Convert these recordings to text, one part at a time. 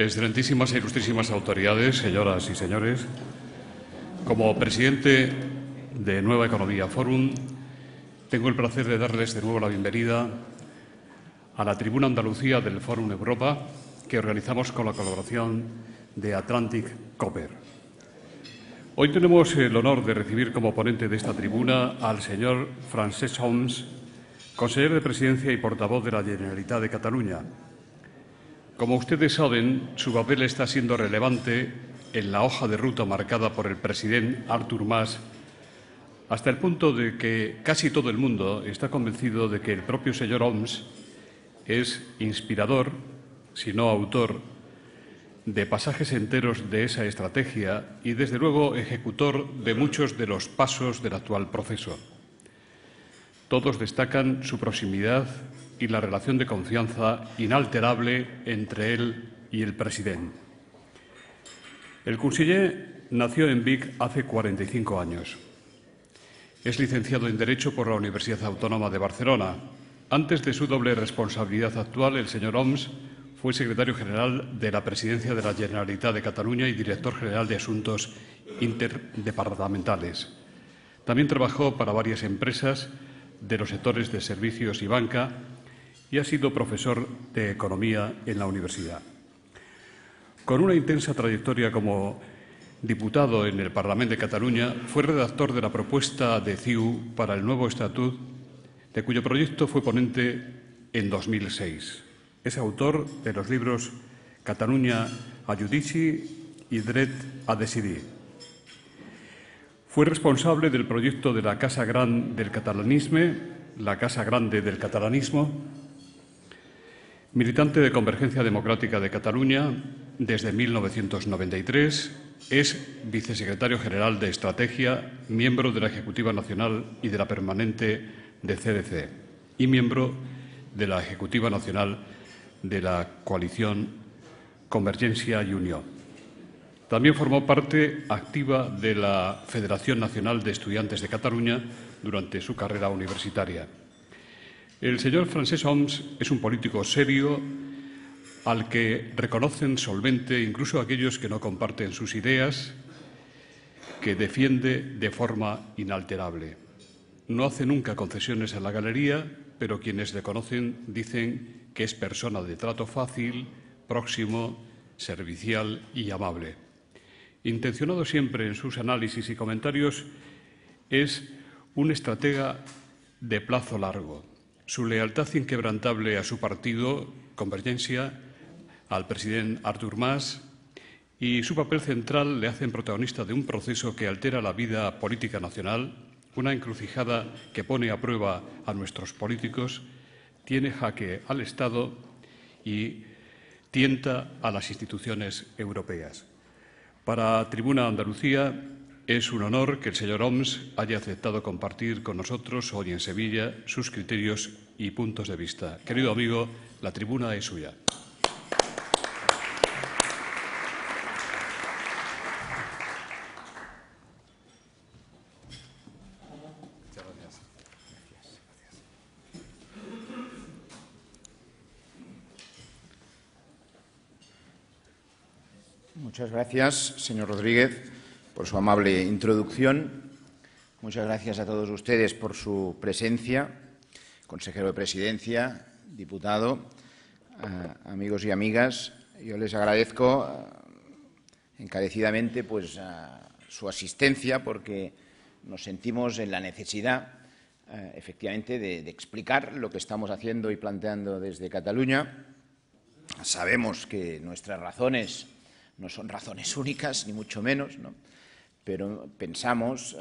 Excelentísimas e ilustrísimas autoridades, señoras y señores, como presidente de Nueva Economía Forum, tengo el placer de darles de nuevo la bienvenida a la tribuna Andalucía del Fórum Europa, que organizamos con la colaboración de Atlantic Copper. Hoy tenemos el honor de recibir como ponente de esta tribuna al señor Francesc Homs, consejero de Presidencia y portavoz de la Generalitat de Cataluña. Como ustedes saben, su papel está siendo relevante en la hoja de ruta marcada por el presidente Artur Mas, hasta el punto de que casi todo el mundo está convencido de que el propio señor Homs es inspirador, si no autor, de pasajes enteros de esa estrategia y, desde luego, ejecutor de muchos de los pasos del actual proceso. Todos destacan su proximidad y la relación de confianza inalterable entre él y el presidente. El conseller nació en Vic hace 45 años. Es licenciado en Derecho por la Universidad Autónoma de Barcelona. Antes de su doble responsabilidad actual, el señor Homs fue secretario general de la Presidencia de la Generalitat de Cataluña y director general de Asuntos Interdepartamentales. También trabajó para varias empresas de los sectores de servicios y banca y ha sido profesor de Economía en la universidad. Con una intensa trayectoria como diputado en el Parlament de Cataluña, fue redactor de la propuesta de CiU para el nuevo estatut, de cuyo proyecto fue ponente en 2006. Es autor de los libros Catalunya a judici y Dret a decidir. Fue responsable del proyecto de la Casa Gran del Catalanisme, la Casa Grande del Catalanismo, militante de Convergencia Democrática de Cataluña desde 1993, es vicesecretario general de Estrategia, miembro de la Ejecutiva Nacional y de la Permanente de CDC y miembro de la Ejecutiva Nacional de la coalición Convergencia y Unió. También formó parte activa de la Federación Nacional de Estudiantes de Cataluña durante su carrera universitaria. El señor Francesc Homs es un político serio al que reconocen solvente incluso aquellos que no comparten sus ideas, que defiende de forma inalterable. No hace nunca concesiones a la galería, pero quienes le conocen dicen que es persona de trato fácil, próximo, servicial y amable. Intencionado siempre en sus análisis y comentarios, es un estratega de plazo largo. Su lealtad inquebrantable a su partido, Convergencia, al presidente Artur Mas, y su papel central le hacen protagonista de un proceso que altera la vida política nacional, una encrucijada que pone a prueba a nuestros políticos, tiene jaque al Estado y tienta a las instituciones europeas. Para Tribuna Andalucía es un honor que el señor Homs haya aceptado compartir con nosotros hoy en Sevilla sus criterios y puntos de vista. Querido amigo, la tribuna es suya. Muchas gracias, señor Rodríguez, por su amable introducción. Muchas gracias a todos ustedes por su presencia, consejero de Presidencia, diputado, amigos y amigas. Yo les agradezco encarecidamente su asistencia porque nos sentimos en la necesidad, efectivamente, de explicar lo que estamos haciendo y planteando desde Cataluña. Sabemos que nuestras razones no son razones únicas, ni mucho menos, ¿no? Pero pensamos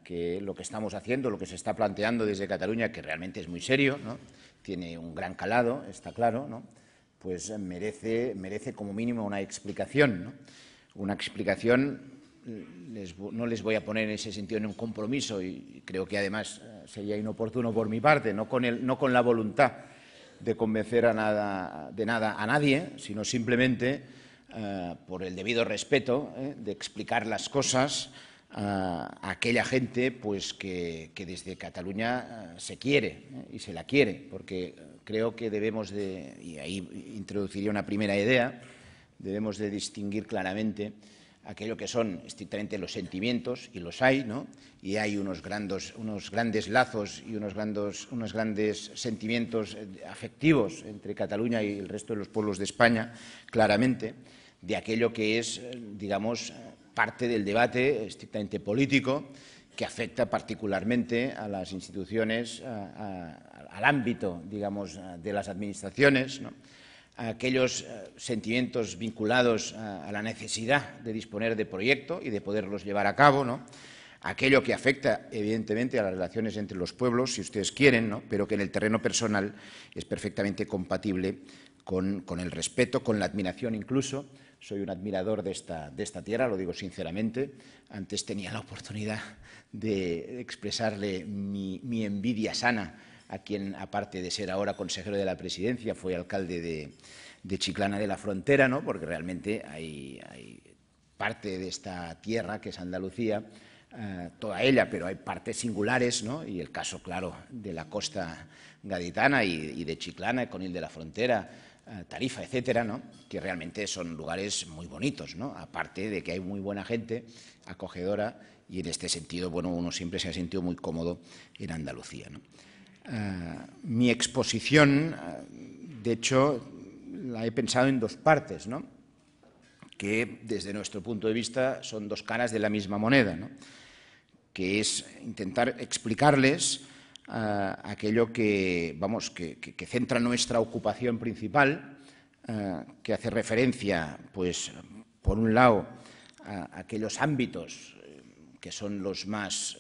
que lo que estamos haciendo, lo que se está planteando desde Cataluña, que realmente es muy serio, ¿no? Tiene un gran calado, está claro, ¿no? Pues merece como mínimo una explicación, ¿no? Una explicación, no les voy a poner en ese sentido en un compromiso y creo que además sería inoportuno por mi parte, no con la voluntad de convencer de nada a nadie, sino simplemente por el debido respeto de explicar las cosas a aquella gente pues, que desde Cataluña se quiere y se la quiere, porque creo que debemos de, y ahí introduciría una primera idea, debemos de distinguir claramente aquello que son estrictamente los sentimientos, y los hay, ¿no? Y hay unos grandes lazos y unos grandes sentimientos afectivos entre Cataluña y el resto de los pueblos de España, claramente, de aquello que es, digamos, parte del debate estrictamente político, que afecta particularmente a las instituciones, al ámbito, digamos, de las administraciones, ¿no? Aquellos sentimientos vinculados a la necesidad de disponer de proyecto y de poderlos llevar a cabo, ¿no? Aquello que afecta, evidentemente, a las relaciones entre los pueblos, si ustedes quieren, ¿no? Pero que en el terreno personal es perfectamente compatible con el respeto, con la admiración incluso. Soy un admirador de esta tierra, lo digo sinceramente. Antes tenía la oportunidad de expresarle mi envidia sana a quien, aparte de ser ahora consejero de la Presidencia, fue alcalde de Chiclana de la Frontera, ¿no? Porque realmente hay parte de esta tierra, que es Andalucía, toda ella, pero hay partes singulares, ¿no? Y el caso, claro, de la costa gaditana y de Chiclana, Conil de la Frontera, Tarifa, etcétera, ¿no? Que realmente son lugares muy bonitos, ¿no? Aparte de que hay muy buena gente, acogedora, y en este sentido, bueno, uno siempre se ha sentido muy cómodo en Andalucía, ¿no? Mi exposición, de hecho, la he pensado en dos partes, ¿no? Que desde nuestro punto de vista son dos caras de la misma moneda, ¿no? Que es intentar explicarles aquello que, vamos, que centra nuestra ocupación principal, que hace referencia, pues, por un lado, a aquellos ámbitos que son los más,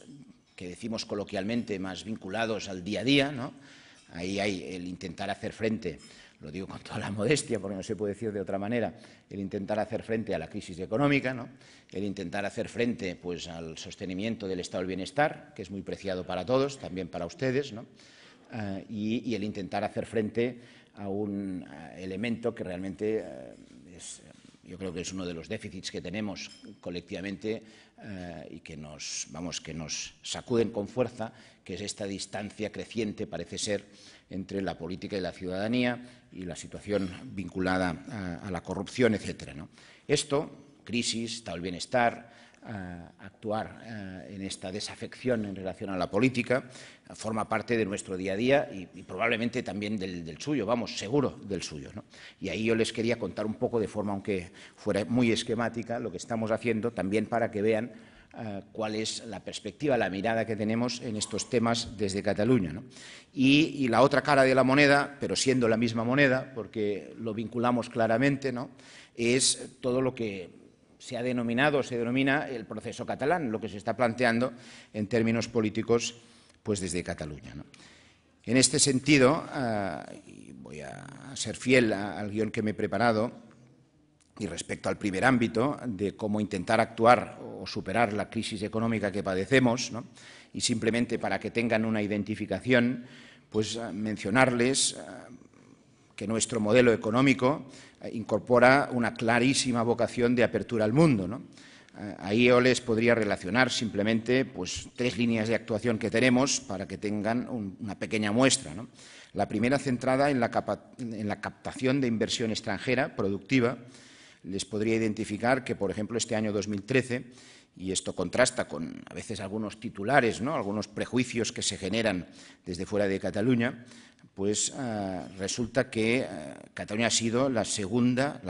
que decimos coloquialmente, más vinculados al día a día, ¿no? Ahí hay el intentar hacer frente, lo digo con toda la modestia porque no se puede decir de otra manera, el intentar hacer frente a la crisis económica, ¿no? El intentar hacer frente, pues, al sostenimiento del estado del bienestar, que es muy preciado para todos, también para ustedes, ¿no? Y el intentar hacer frente a un elemento que realmente yo creo que es uno de los déficits que tenemos colectivamente y que nos sacuden con fuerza, que es esta distancia creciente, parece ser, entre la política y la ciudadanía y la situación vinculada a la corrupción, etcétera, ¿no? Esto, crisis, estado del bienestar, actuar en esta desafección en relación a la política, forma parte de nuestro día a día y probablemente también del suyo, vamos, seguro del suyo, ¿no? Y ahí yo les quería contar un poco, de forma aunque fuera muy esquemática, lo que estamos haciendo, también para que vean cuál es la perspectiva, la mirada que tenemos en estos temas desde Cataluña, ¿no? Y la otra cara de la moneda, pero siendo la misma moneda, porque lo vinculamos claramente, ¿no? Es todo lo que se denomina el proceso catalán, lo que se está planteando en términos políticos, pues, desde Cataluña, ¿no? En este sentido, y voy a ser fiel al guión que me he preparado, y respecto al primer ámbito, de cómo intentar actuar o superar la crisis económica que padecemos, ¿no? Y simplemente para que tengan una identificación, pues mencionarles que nuestro modelo económico incorpora una clarísima vocación de apertura al mundo, ¿no? Ahí yo les podría relacionar simplemente, pues, tres líneas de actuación que tenemos para que tengan una pequeña muestra, ¿no? La primera, centrada en la captación de inversión extranjera productiva. Les podría identificar que, por ejemplo, este año 2013, y esto contrasta con a veces algunos titulares, ¿no? Algunos prejuicios que se generan desde fuera de Cataluña, pues resulta que Cataluña ha sido la segunda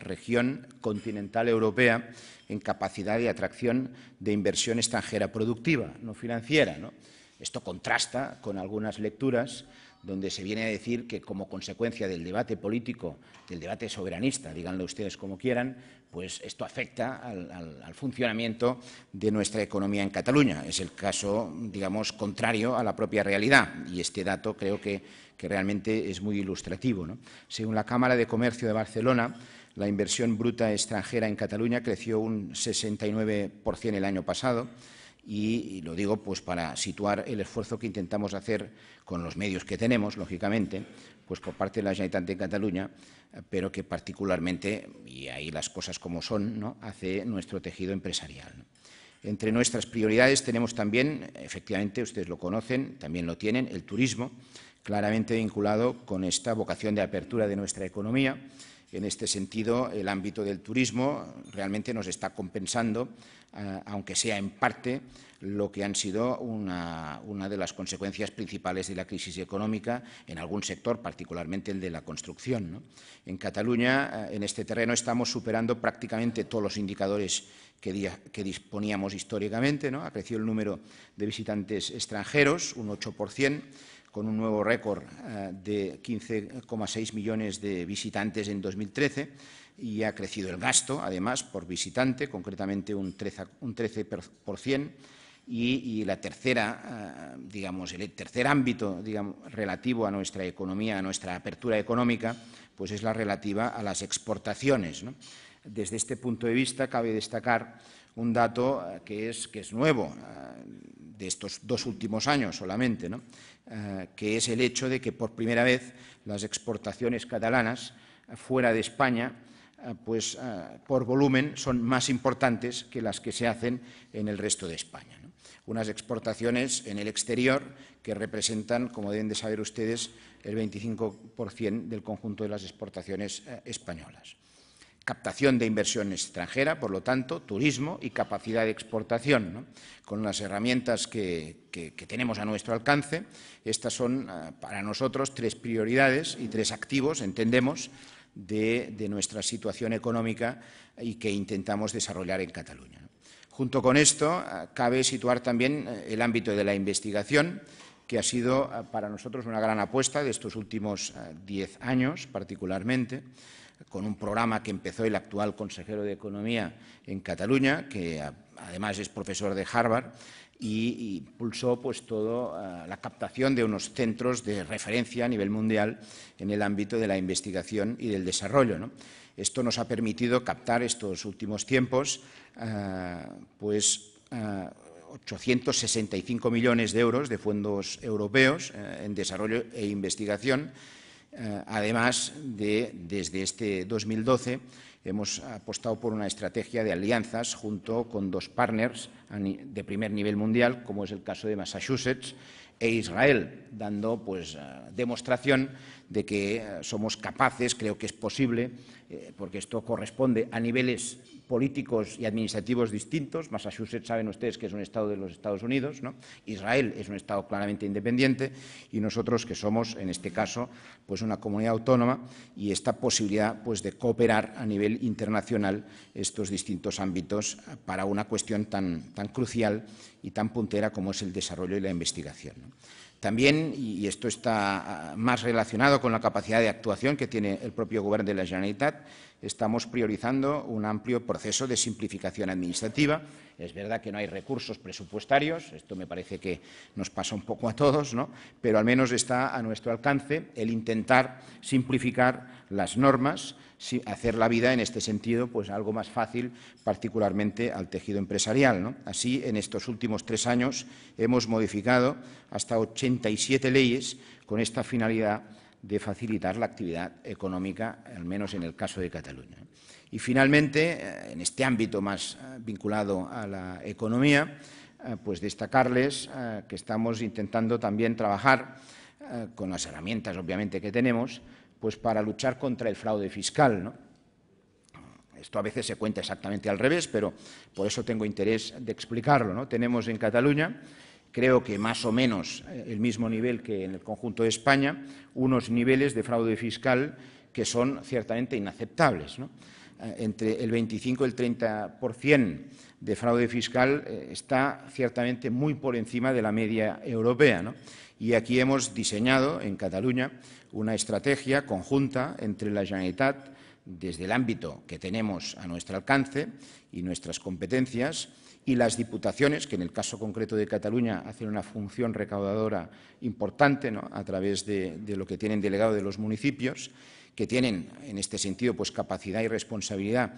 región continental europea en capacidad de atracción de inversión extranjera productiva, no financiera, ¿no? Esto contrasta con algunas lecturas donde se viene a decir que, como consecuencia del debate político, del debate soberanista, díganlo ustedes como quieran, pues esto afecta al funcionamiento de nuestra economía en Cataluña. Es el caso, digamos, contrario a la propia realidad, y este dato creo que realmente es muy ilustrativo, ¿no? Según la Cámara de Comercio de Barcelona, la inversión bruta extranjera en Cataluña creció un 69% el año pasado, y lo digo, pues, para situar el esfuerzo que intentamos hacer con los medios que tenemos, lógicamente, pues por parte de la Generalitat de Cataluña, pero que particularmente, y ahí las cosas como son, ¿no?, hace nuestro tejido empresarial, ¿no? Entre nuestras prioridades tenemos también, efectivamente, ustedes lo conocen, también lo tienen, el turismo, claramente vinculado con esta vocación de apertura de nuestra economía, En este sentido, el ámbito del turismo realmente nos está compensando, aunque sea en parte, lo que han sido una de las consecuencias principales de la crisis económica en algún sector, particularmente el de la construcción, ¿no? En Cataluña, en este terreno, estamos superando prácticamente todos los indicadores que disponíamos históricamente, ¿no? Ha crecido el número de visitantes extranjeros, un 8%, con un nuevo récord de 15,6 millones de visitantes en 2013, y ha crecido el gasto, además, por visitante, concretamente un 13%, y la tercera, el tercer ámbito relativo a nuestra economía, a nuestra apertura económica, pues es la relativa a las exportaciones, ¿no? Desde este punto de vista, cabe destacar un dato que es nuevo, de estos 2 últimos años solamente, ¿no? Que es el hecho de que por primera vez las exportaciones catalanas fuera de España, pues por volumen son más importantes que las que se hacen en el resto de España, ¿no? Unas exportaciones en el exterior que representan, como deben de saber ustedes, el 25% del conjunto de las exportaciones españolas. Captación de inversión extranjera, por lo tanto, turismo y capacidad de exportación, ¿no? Con las herramientas que tenemos a nuestro alcance. Estas son para nosotros 3 prioridades y 3 activos, entendemos, de nuestra situación económica y que intentamos desarrollar en Cataluña, ¿no? Junto con esto, cabe situar también el ámbito de la investigación, que ha sido para nosotros una gran apuesta de estos últimos 10 años, particularmente, con un programa que empezó el actual consejero de Economía en Cataluña, que además es profesor de Harvard, y impulsó pues toda la captación de unos centros de referencia a nivel mundial en el ámbito de la investigación y del desarrollo, ¿no? Esto nos ha permitido captar estos últimos tiempos 865 millones de euros de fondos europeos en desarrollo e investigación. Además desde este 2012, hemos apostado por una estrategia de alianzas junto con 2 partners de primer nivel mundial, como es el caso de Massachusetts e Israel, dando pues demostración de que somos capaces, creo que es posible, porque esto corresponde a niveles políticos y administrativos distintos. Massachusetts, saben ustedes que es un estado de los Estados Unidos, ¿no? Israel es un estado claramente independiente, y nosotros que somos, en este caso, pues una comunidad autónoma, y esta posibilidad pues de cooperar a nivel internacional estos distintos ámbitos para una cuestión tan crucial y tan puntera como es el desarrollo y la investigación, ¿no? También, y esto está más relacionado con la capacidad de actuación que tiene el propio Govern de la Generalitat, estamos priorizando un amplio proceso de simplificación administrativa. Es verdad que no hay recursos presupuestarios, esto me parece que nos pasa un poco a todos, ¿no? Pero al menos está a nuestro alcance el intentar simplificar las normas, hacer la vida en este sentido pues algo más fácil, particularmente al tejido empresarial, ¿no? Así, en estos últimos 3 años hemos modificado hasta 87 leyes con esta finalidad de facilitar la actividad económica, al menos en el caso de Cataluña. Y finalmente, en este ámbito más vinculado a la economía, pues destacarles que estamos intentando también trabajar con las herramientas, obviamente, que tenemos, pues para luchar contra el fraude fiscal, ¿no? Esto a veces se cuenta exactamente al revés, pero por eso tengo interés de explicarlo, ¿no? Tenemos en Cataluña, creo que más o menos el mismo nivel que en el conjunto de España, unos niveles de fraude fiscal que son ciertamente inaceptables, ¿no? Entre el 25 y el 30% de fraude fiscal está ciertamente muy por encima de la media europea, ¿no? Y aquí hemos diseñado en Cataluña una estrategia conjunta entre la Generalitat, desde el ámbito que tenemos a nuestro alcance y nuestras competencias, y las diputaciones, que en el caso concreto de Cataluña hacen una función recaudadora importante, ¿no? A través de lo que tienen delegado de los municipios, que tienen en este sentido pues capacidad y responsabilidad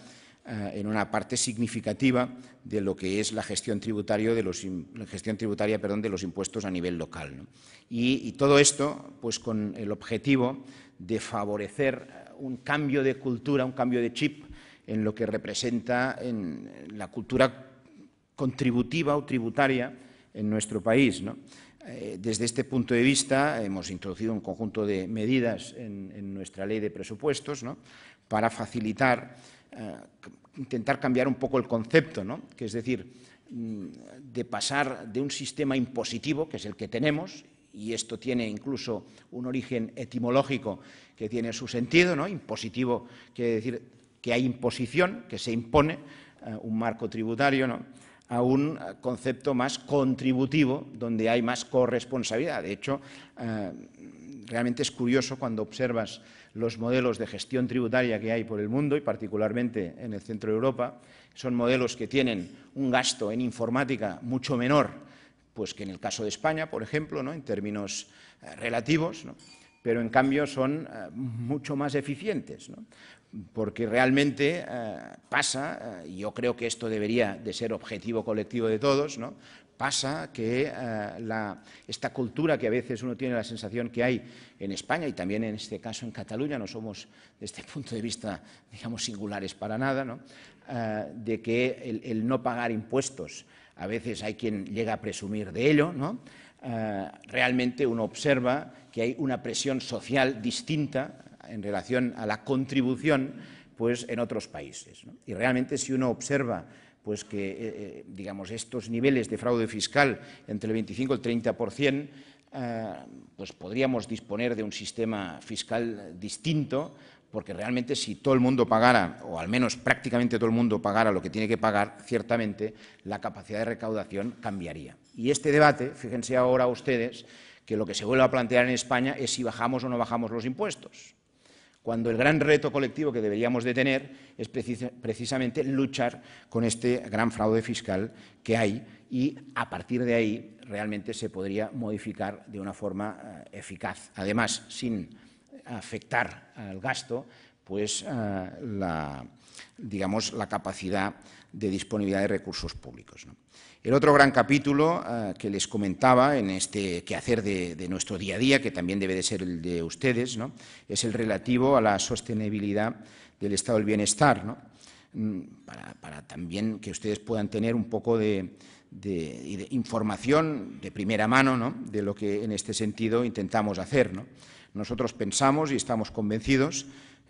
en una parte significativa de lo que es la gestión tributaria de los impuestos a nivel local, ¿no? Y todo esto pues con el objetivo de favorecer un cambio de cultura, un cambio de chip en lo que representa en la cultura contributiva o tributaria en nuestro país, ¿no? Desde este punto de vista hemos introducido un conjunto de medidas en nuestra ley de presupuestos, ¿no?, para facilitar, intentar cambiar un poco el concepto, ¿no?, que es decir, de pasar de un sistema impositivo, que es el que tenemos, y esto tiene incluso un origen etimológico que tiene su sentido, ¿no? Impositivo quiere decir que hay imposición, que se impone un marco tributario, ¿no?, a un concepto más contributivo, donde hay más corresponsabilidad. De hecho, realmente es curioso cuando observas los modelos de gestión tributaria que hay por el mundo, y particularmente en el centro de Europa. Son modelos que tienen un gasto en informática mucho menor, pues, que en el caso de España, por ejemplo, ¿no?, en términos relativos, ¿no?, pero en cambio son mucho más eficientes, ¿no?, porque realmente pasa, y yo creo que esto debería de ser objetivo colectivo de todos, ¿no?, pasa que esta cultura que a veces uno tiene la sensación que hay en España, y también en este caso en Cataluña, no somos desde este punto de vista, digamos, singulares para nada, ¿no?, de que el no pagar impuestos, a veces hay quien llega a presumir de ello, ¿no?, realmente uno observa que hay una presión social distinta en relación a la contribución, pues, en otros países, ¿no? Y realmente, si uno observa, pues, que digamos, estos niveles de fraude fiscal entre el 25 y el 30%, pues podríamos disponer de un sistema fiscal distinto, porque realmente si todo el mundo pagara, o al menos prácticamente todo el mundo pagara lo que tiene que pagar, ciertamente la capacidad de recaudación cambiaría. Y este debate, fíjense ahora ustedes, que lo que se vuelve a plantear en España es si bajamos o no bajamos los impuestos, cuando el gran reto colectivo que deberíamos de tener es precisamente luchar con este gran fraude fiscal que hay, y a partir de ahí realmente se podría modificar de una forma eficaz, además sin afectar al gasto, pues digamos, la capacidad de disponibilidad de recursos públicos, ¿no? El otro gran capítulo que les comentaba en este quehacer de nuestro día a día, que también debe de ser el de ustedes, ¿no?, es el relativo a la sostenibilidad del estado del bienestar, ¿no?, para también que ustedes puedan tener un poco de información de primera mano, ¿no?, de lo que en este sentido intentamos hacer, ¿no? Nosotros pensamos y estamos convencidos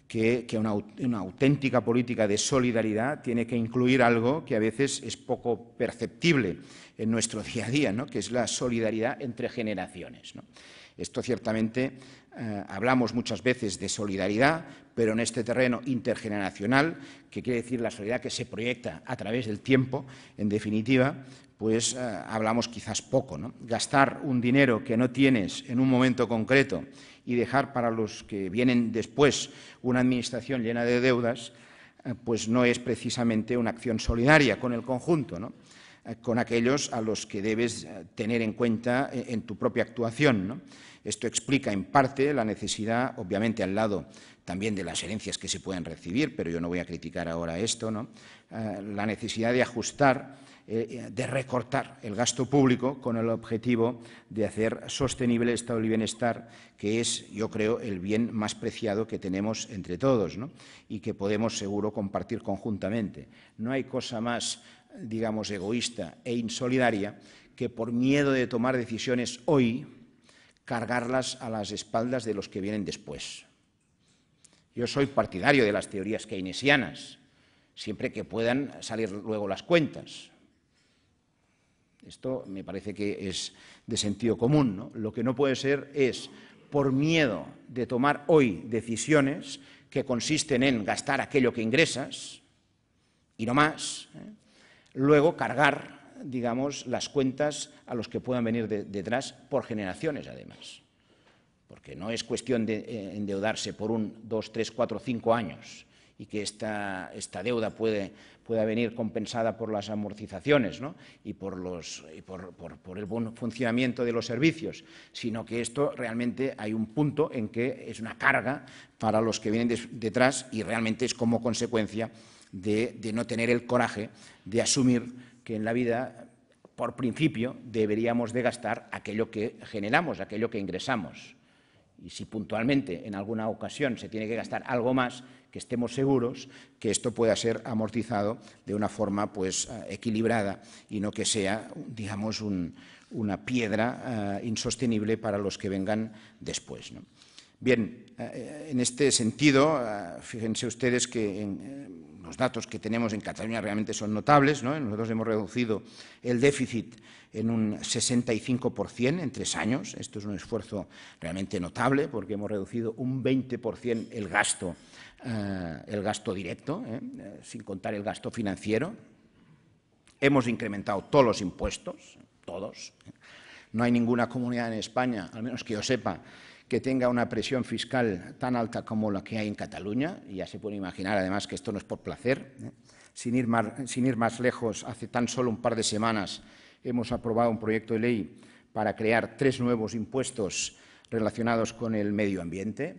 que una auténtica política de solidaridad tiene que incluir algo que a veces es poco perceptible en nuestro día a día, ¿no?, que es la solidaridad entre generaciones, ¿no? Esto ciertamente, hablamos muchas veces de solidaridad, pero en este terreno intergeneracional, que quiere decir la solidaridad que se proyecta a través del tiempo, en definitiva, pues hablamos quizás poco, ¿no? Gastar un dinero que no tienes en un momento concreto y dejar para los que vienen después una administración llena de deudas, pues no es precisamente una acción solidaria con el conjunto, ¿no?, con aquellos a los que debes tener en cuenta en tu propia actuación, ¿no? Esto explica en parte la necesidad, obviamente al lado también de las herencias que se pueden recibir, pero yo no voy a criticar ahora esto, ¿no?, la necesidad de ajustar, de recortar el gasto público con el objetivo de hacer sostenible el estado del bienestar, que es, yo creo, el bien más preciado que tenemos entre todos, ¿no?, y que podemos seguro compartir conjuntamente. No hay cosa más, digamos, egoísta e insolidaria que, por miedo de tomar decisiones hoy, cargarlas a las espaldas de los que vienen después. Yo soy partidario de las teorías keynesianas, siempre que puedan salir luego las cuentas. Esto me parece que es de sentido común, ¿no? Lo que no puede ser es, por miedo de tomar hoy decisiones que consisten en gastar aquello que ingresas, y no más, luego cargar, digamos, las cuentas a los que puedan venir detrás por generaciones, además. Porque no es cuestión de endeudarse por 1, 2, 3, 4, 5 años y que esta deuda pueda venir compensada por las amortizaciones, ¿no?, y por el buen funcionamiento de los servicios, sino que esto realmente hay un punto en que es una carga para los que vienen detrás, y realmente es como consecuencia de no tener el coraje de asumir que en la vida, por principio, deberíamos de gastar aquello que generamos, aquello que ingresamos. y si puntualmente en alguna ocasión se tiene que gastar algo más, que estemos seguros que esto pueda ser amortizado de una forma pues, equilibrada y no que sea, digamos, una piedra insostenible para los que vengan después, ¿no? Bien, en este sentido, fíjense ustedes que los datos que tenemos en Cataluña realmente son notables, ¿no? Nosotros hemos reducido el déficit en un 65% en 3 años. Esto es un esfuerzo realmente notable porque hemos reducido un 20% el gasto directo, sin contar el gasto financiero. Hemos incrementado todos los impuestos, todos. No hay ninguna comunidad en España, al menos que yo sepa, que tenga una presión fiscal tan alta como la que hay en Cataluña, y ya se puede imaginar además que esto no es por placer. Sin ir más lejos, hace tan solo un par de semanas hemos aprobado un proyecto de ley para crear 3 nuevos impuestos relacionados con el medio ambiente.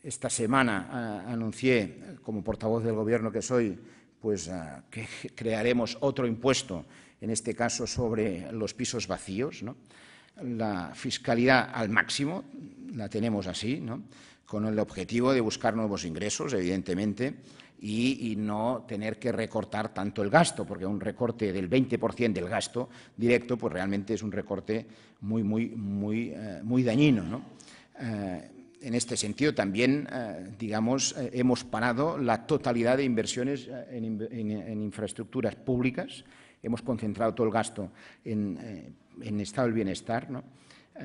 Esta semana anuncié, como portavoz del Gobierno que soy, pues, que crearemos otro impuesto, en este caso sobre los pisos vacíos, ¿no? La fiscalidad al máximo, la tenemos así, ¿no? Con el objetivo de buscar nuevos ingresos, evidentemente, y no tener que recortar tanto el gasto, porque un recorte del 20% del gasto directo pues realmente es un recorte muy dañino, ¿no? En este sentido también, digamos, hemos parado la totalidad de inversiones en infraestructuras públicas. Hemos concentrado todo el gasto en estado del bienestar, ¿no?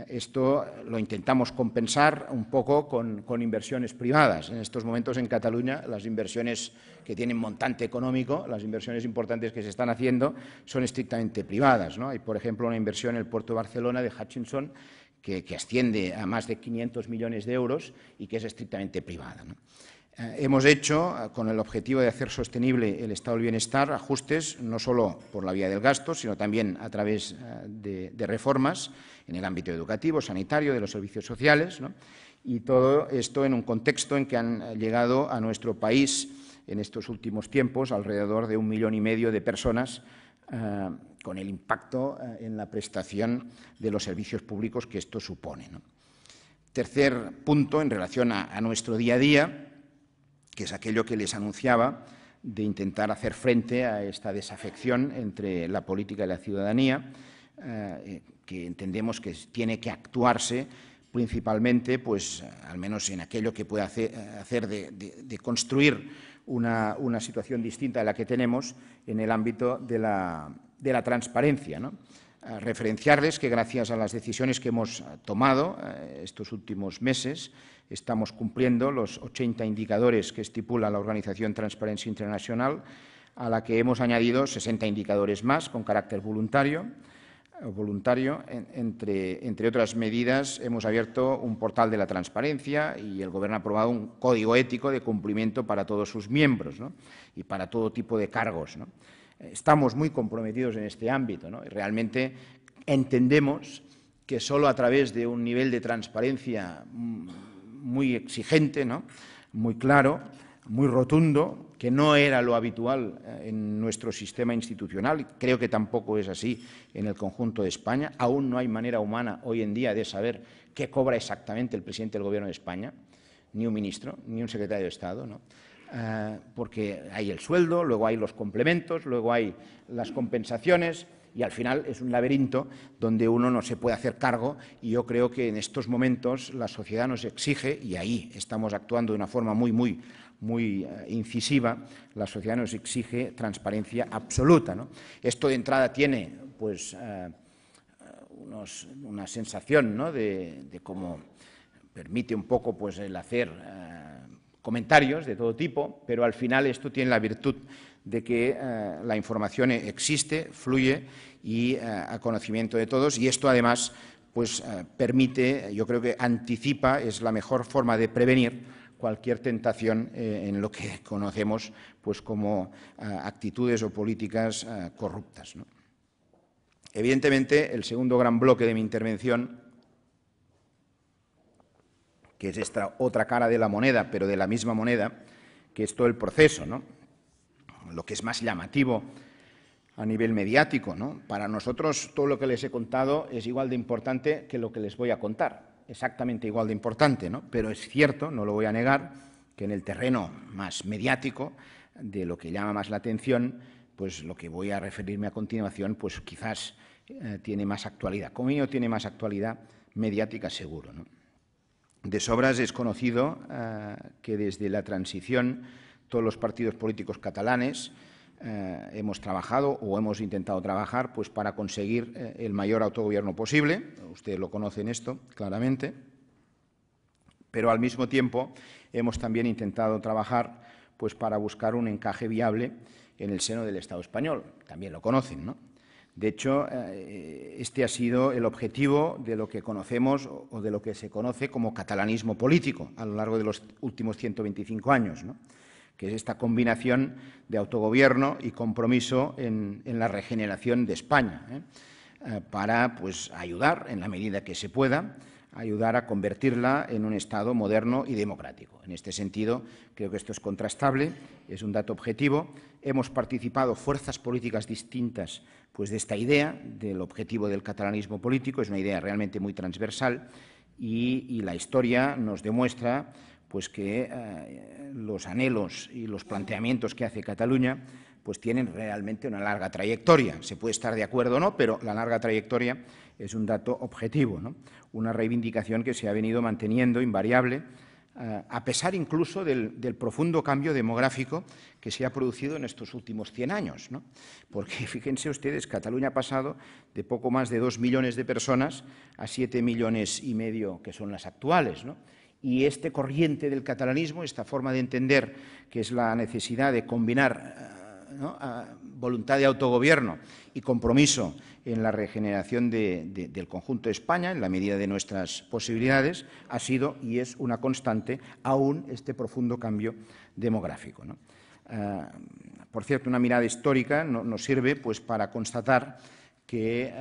Esto lo intentamos compensar un poco con inversiones privadas. En estos momentos en Cataluña las inversiones que tienen montante económico, las inversiones importantes que se están haciendo son estrictamente privadas, ¿no? Hay, por ejemplo, una inversión en el puerto de Barcelona de Hutchinson que asciende a más de 500 millones de euros y que es estrictamente privada, ¿no? Hemos hecho, con el objetivo de hacer sostenible el estado del bienestar, ajustes no solo por la vía del gasto, sino también a través de reformas en el ámbito educativo, sanitario, de los servicios sociales, ¿no? Y todo esto en un contexto en que han llegado a nuestro país en estos últimos tiempos alrededor de 1,5 millones de personas con el impacto en la prestación de los servicios públicos que esto supone, ¿no? Tercer punto, en relación a nuestro día a día, que es aquello que les anunciaba, de intentar hacer frente a esta desafección entre la política y la ciudadanía, que entendemos que tiene que actuarse principalmente, pues, al menos en aquello que puede hacer de construir una situación distinta de la que tenemos en el ámbito de la transparencia, ¿no? Referenciarles que gracias a las decisiones que hemos tomado estos últimos meses estamos cumpliendo los 80 indicadores que estipula la organización Transparency International, a la que hemos añadido 60 indicadores más con carácter voluntario. Entre otras medidas, hemos abierto un portal de la transparencia y el Gobierno ha aprobado un código ético de cumplimiento para todos sus miembros, ¿no? Y para todo tipo de cargos, ¿no? Estamos muy comprometidos en este ámbito, ¿no? Y realmente entendemos que solo a través de un nivel de transparencia muy exigente, ¿no? Muy claro, muy rotundo, que no era lo habitual en nuestro sistema institucional, y creo que tampoco es así en el conjunto de España. Aún no hay manera humana hoy en día de saber qué cobra exactamente el presidente del Gobierno de España, ni un ministro, ni un secretario de Estado, ¿no? Porque hay el sueldo, luego hay los complementos, luego hay las compensaciones y al final es un laberinto donde uno no se puede hacer cargo, y yo creo que en estos momentos la sociedad nos exige, y ahí estamos actuando de una forma muy incisiva, la sociedad nos exige transparencia absoluta, ¿no? Esto de entrada tiene pues una sensación, ¿no? de cómo permite un poco pues el hacer comentarios de todo tipo, pero al final esto tiene la virtud de que la información existe, fluye y a conocimiento de todos, y esto además pues permite, yo creo que anticipa, es la mejor forma de prevenir cualquier tentación en lo que conocemos pues como actitudes o políticas corruptas, ¿no? Evidentemente, el segundo gran bloque de mi intervención, que es esta otra cara de la moneda, pero de la misma moneda, que es todo el proceso, ¿no? Lo que es más llamativo a nivel mediático, ¿no? Para nosotros todo lo que les he contado es igual de importante que lo que les voy a contar. exactamente igual de importante, ¿no? Pero es cierto, no lo voy a negar, que en el terreno más mediático, de lo que llama más la atención, pues lo que voy a referirme a continuación, pues quizás tiene más actualidad. Como mínimo tiene más actualidad mediática, seguro, ¿no? De sobras es conocido que desde la transición todos los partidos políticos catalanes hemos trabajado o hemos intentado trabajar pues, para conseguir el mayor autogobierno posible. Ustedes lo conocen esto claramente. Pero al mismo tiempo hemos también intentado trabajar pues, para buscar un encaje viable en el seno del Estado español. También lo conocen, ¿no? De hecho, este ha sido el objetivo de lo que conocemos o de lo que se conoce como catalanismo político a lo largo de los últimos 125 años, ¿no? Que es esta combinación de autogobierno y compromiso en la regeneración de España, para pues, ayudar, en la medida que se pueda, ayudar a convertirla en un Estado moderno y democrático. En este sentido, creo que esto es contrastable, es un dato objetivo. Hemos participado fuerzas políticas distintas pues, de esta idea, del objetivo del catalanismo político. Es una idea realmente muy transversal y la historia nos demuestra pues, que los anhelos y los planteamientos que hace Cataluña pues, tienen realmente una larga trayectoria. Se puede estar de acuerdo o no, pero la larga trayectoria es un dato objetivo, ¿no? Una reivindicación que se ha venido manteniendo invariable, a pesar incluso del profundo cambio demográfico que se ha producido en estos últimos 100 años, ¿no? Porque fíjense ustedes, Cataluña ha pasado de poco más de 2 millones de personas a 7,5 millones que son las actuales, ¿no? Y este corriente del catalanismo, esta forma de entender que es la necesidad de combinar voluntad de autogobierno y compromiso en la regeneración del conjunto de España, en la medida de nuestras posibilidades, ha sido y es una constante aún este profundo cambio demográfico, ¿no? Por cierto, una mirada histórica nos sirve pues, para constatar que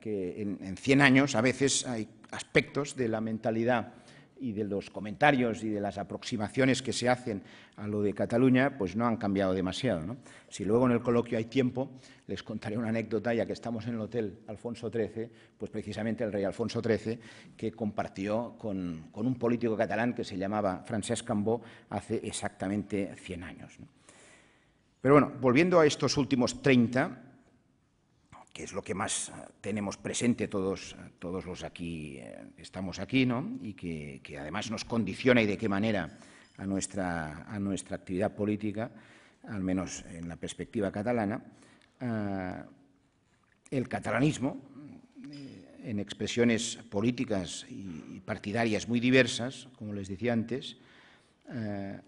en 100 años a veces hay aspectos de la mentalidad y de los comentarios y de las aproximaciones que se hacen a lo de Cataluña, pues no han cambiado demasiado, ¿no? Si luego en el coloquio hay tiempo, les contaré una anécdota, ya que estamos en el Hotel Alfonso XIII, pues precisamente el rey Alfonso XIII, que compartió con un político catalán que se llamaba Francesc Cambó hace exactamente 100 años, ¿no? Pero bueno, volviendo a estos últimos 30, que es lo que más tenemos presente todos los aquí estamos aquí, ¿no? Y que además nos condiciona y de qué manera a nuestra actividad política, al menos en la perspectiva catalana, el catalanismo, en expresiones políticas y partidarias muy diversas, como les decía antes,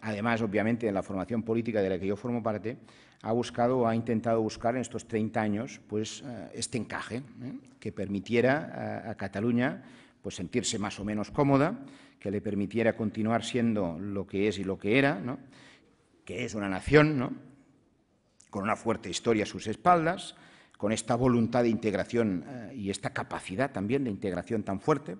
además, obviamente, en la formación política de la que yo formo parte, ha buscado o ha intentado buscar en estos 30 años pues, este encaje que permitiera a Cataluña pues, sentirse más o menos cómoda, que le permitiera continuar siendo lo que es y lo que era, ¿no? Que es una nación, ¿no? Con una fuerte historia a sus espaldas, con esta voluntad de integración y esta capacidad también de integración tan fuerte,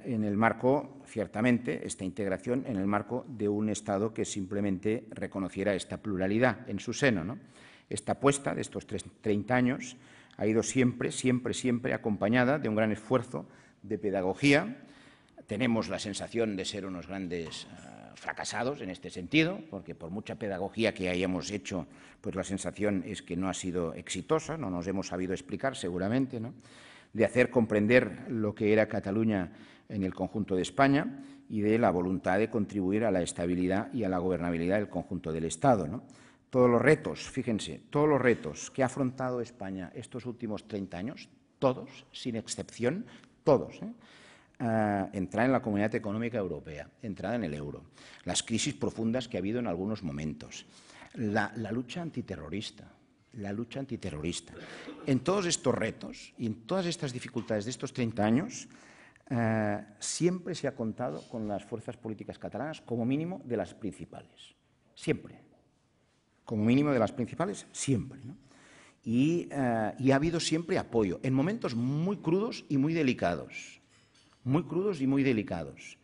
en el marco, ciertamente, esta integración en el marco de un Estado que simplemente reconociera esta pluralidad en su seno, ¿no? Esta apuesta de estos 30 años ha ido siempre acompañada de un gran esfuerzo de pedagogía. Tenemos la sensación de ser unos grandes fracasados en este sentido, porque por mucha pedagogía que hayamos hecho, pues la sensación es que no ha sido exitosa, no nos hemos sabido explicar seguramente, ¿no? De hacer comprender lo que era Cataluña en el conjunto de España y de la voluntad de contribuir a la estabilidad y a la gobernabilidad del conjunto del Estado, ¿no? Todos los retos, fíjense, todos los retos que ha afrontado España estos últimos 30 años, todos, sin excepción, todos, entrar en la Comunidad Económica Europea, entrada en el euro, las crisis profundas que ha habido en algunos momentos, la lucha antiterrorista. En todos estos retos y en todas estas dificultades de estos 30 años, siempre se ha contado con las fuerzas políticas catalanas, como mínimo de las principales. Siempre. Como mínimo de las principales, siempre, ¿no? Y ha habido siempre apoyo, en momentos muy crudos y muy delicados. Muy crudos y muy delicados.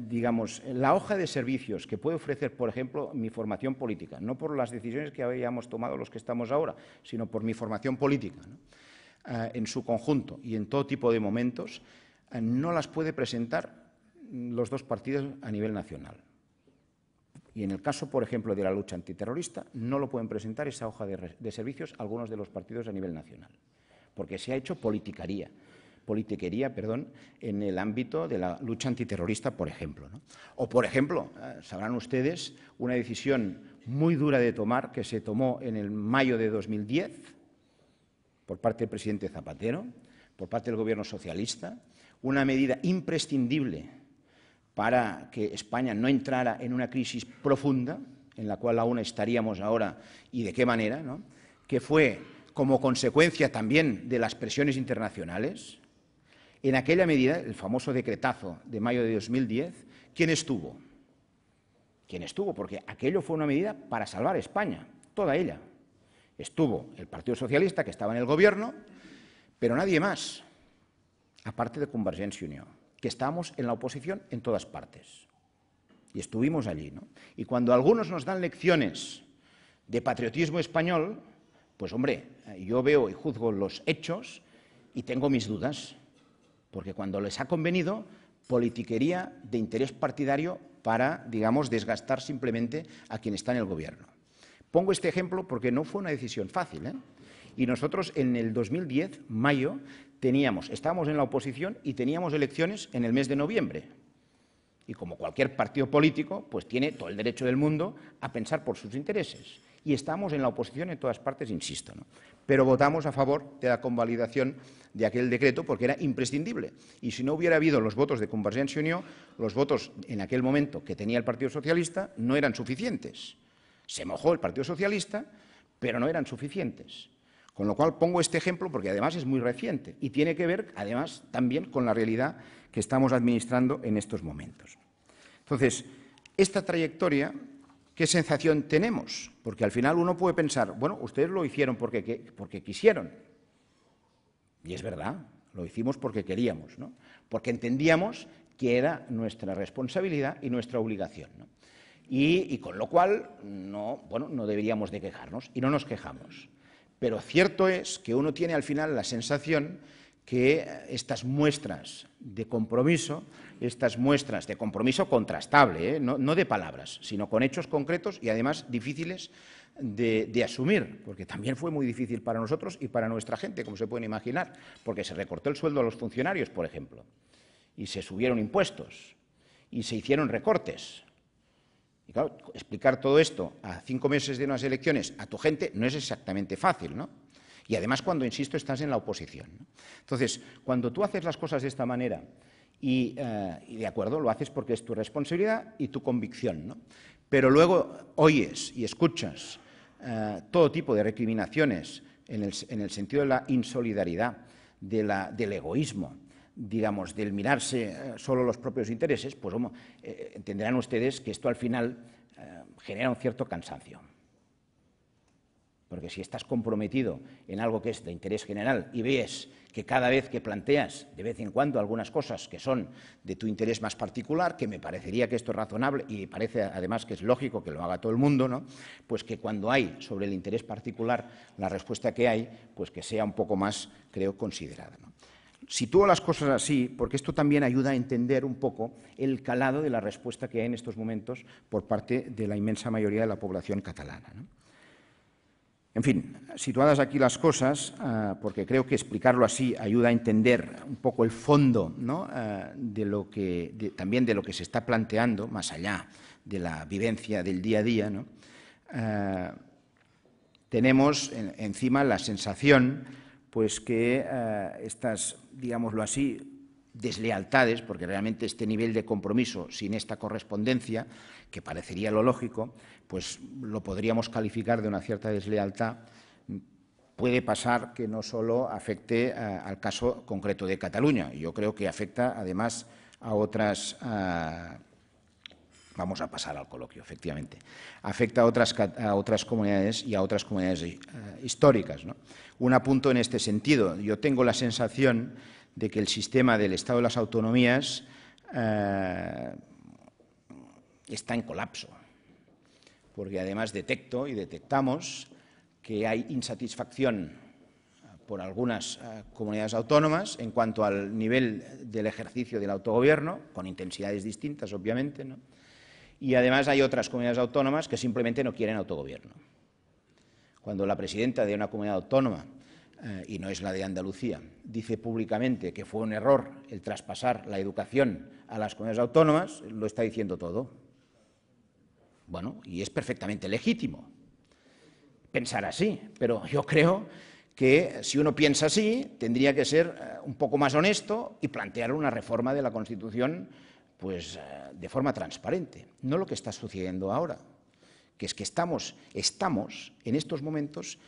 Digamos, la hoja de servicios que puede ofrecer, por ejemplo, mi formación política, no por las decisiones que habíamos tomado los que estamos ahora, sino por mi formación política, ¿no? En su conjunto y en todo tipo de momentos, no las puede presentar los dos partidos a nivel nacional. Y en el caso, por ejemplo, de la lucha antiterrorista, no lo pueden presentar esa hoja de servicios algunos de los partidos a nivel nacional, porque se ha hecho politiquería, en el ámbito de la lucha antiterrorista, por ejemplo, ¿no? O, por ejemplo, sabrán ustedes una decisión muy dura de tomar que se tomó en el mayo de 2010 por parte del presidente Zapatero, por parte del Gobierno socialista, una medida imprescindible para que España no entrara en una crisis profunda, en la cual aún estaríamos ahora y de qué manera, ¿no? Que fue como consecuencia también de las presiones internacionales. En aquella medida, el famoso decretazo de mayo de 2010, ¿quién estuvo? ¿Quién estuvo? Porque aquello fue una medida para salvar España, toda ella. Estuvo el Partido Socialista, que estaba en el Gobierno, pero nadie más, aparte de Convergencia y Unió, que estábamos en la oposición en todas partes. Y estuvimos allí, ¿no? Y cuando algunos nos dan lecciones de patriotismo español, pues hombre, yo veo y juzgo los hechos y tengo mis dudas, porque cuando les ha convenido, politiquería de interés partidario para, digamos, desgastar simplemente a quien está en el Gobierno. Pongo este ejemplo porque no fue una decisión fácil, ¿eh? Y nosotros en el 2010, mayo, estábamos en la oposición y teníamos elecciones en el mes de noviembre. Y como cualquier partido político, pues tiene todo el derecho del mundo a pensar por sus intereses. Y estamos en la oposición en todas partes, insisto, ¿no? Pero votamos a favor de la convalidación de aquel decreto porque era imprescindible. Y si no hubiera habido los votos de Convergencia y Unió, los votos en aquel momento que tenía el Partido Socialista no eran suficientes. Se mojó el Partido Socialista, pero no eran suficientes. Con lo cual pongo este ejemplo porque además es muy reciente y tiene que ver además también con la realidad que estamos administrando en estos momentos. Entonces, esta trayectoria, ¿qué sensación tenemos? Porque al final uno puede pensar, bueno, ustedes lo hicieron porque quisieron. Y es verdad, lo hicimos porque queríamos, ¿no? Porque entendíamos que era nuestra responsabilidad y nuestra obligación, ¿no? Y con lo cual no deberíamos de quejarnos y no nos quejamos. Pero cierto es que uno tiene al final la sensación que estas muestras de compromiso contrastable, no de palabras, sino con hechos concretos y además difíciles de asumir, porque también fue muy difícil para nosotros y para nuestra gente, como se pueden imaginar, porque se recortó el sueldo a los funcionarios, por ejemplo, y se subieron impuestos y se hicieron recortes. Y claro, explicar todo esto a 5 meses de unas elecciones a tu gente no es exactamente fácil, ¿no? Y además cuando, insisto, estás en la oposición, ¿no? Entonces, cuando tú haces las cosas de esta manera y de acuerdo, lo haces porque es tu responsabilidad y tu convicción, ¿no? Pero luego oyes y escuchas todo tipo de recriminaciones en el sentido de la insolidaridad, del egoísmo, digamos, del mirarse solo los propios intereses, pues entenderán ustedes que esto al final genera un cierto cansancio. Porque si estás comprometido en algo que es de interés general y ves que cada vez que planteas de vez en cuando algunas cosas que son de tu interés más particular, que me parecería que esto es razonable y parece además que es lógico que lo haga todo el mundo, ¿no? Pues que cuando hay sobre el interés particular la respuesta que hay, pues que sea un poco más, creo, considerada, ¿no? Sitúo las cosas así porque esto también ayuda a entender un poco el calado de la respuesta que hay en estos momentos por parte de la inmensa mayoría de la población catalana, ¿no? En fin, situadas aquí las cosas, porque creo que explicarlo así ayuda a entender un poco el fondo, ¿no? También de lo que se está planteando, más allá de la vivencia del día a día, ¿no? Tenemos encima la sensación pues que estas, digámoslo así, deslealtades, porque realmente este nivel de compromiso sin esta correspondencia, que parecería lo lógico, pues lo podríamos calificar de una cierta deslealtad. Puede pasar que no solo afecte al caso concreto de Cataluña, yo creo que afecta además a otras, vamos a pasar al coloquio, efectivamente, afecta a otras comunidades y a otras comunidades históricas, ¿no? Un apunto en este sentido, yo tengo la sensación de que el sistema del Estado de las autonomías está en colapso, porque además detectamos que hay insatisfacción por algunas comunidades autónomas en cuanto al nivel del ejercicio del autogobierno, con intensidades distintas, obviamente, ¿no? Y además hay otras comunidades autónomas que simplemente no quieren autogobierno. Cuando la presidenta de una comunidad autónoma, y no es la de Andalucía, dice públicamente que fue un error el traspasar la educación a las comunidades autónomas, lo está diciendo todo. Bueno, y es perfectamente legítimo pensar así, pero yo creo que si uno piensa así, tendría que ser un poco más honesto y plantear una reforma de la Constitución pues, de forma transparente. No lo que está sucediendo ahora, que es que estamos en estos momentos,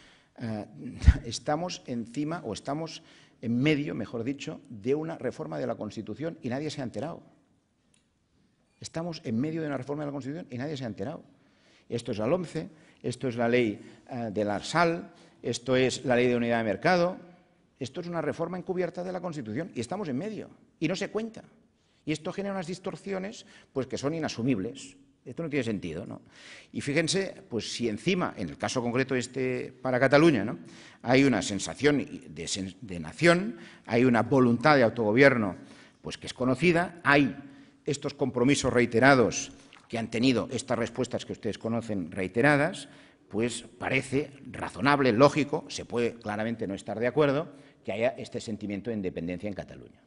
estamos encima, o estamos en medio, mejor dicho, de una reforma de la Constitución y nadie se ha enterado. Estamos en medio de una reforma de la Constitución y nadie se ha enterado. Esto es la LOMCE, esto es la ley del Arsal, esto es la ley de unidad de mercado, esto es una reforma encubierta de la Constitución y estamos en medio y no se cuenta. Y esto genera unas distorsiones pues, que son inasumibles. Esto no tiene sentido, ¿no? Y fíjense, pues si encima, en el caso concreto para Cataluña, ¿no?, hay una sensación de nación, hay una voluntad de autogobierno pues, que es conocida, hay estos compromisos reiterados que han tenido estas respuestas que ustedes conocen reiteradas, pues parece razonable, lógico, se puede claramente no estar de acuerdo, que haya este sentimiento de independencia en Cataluña.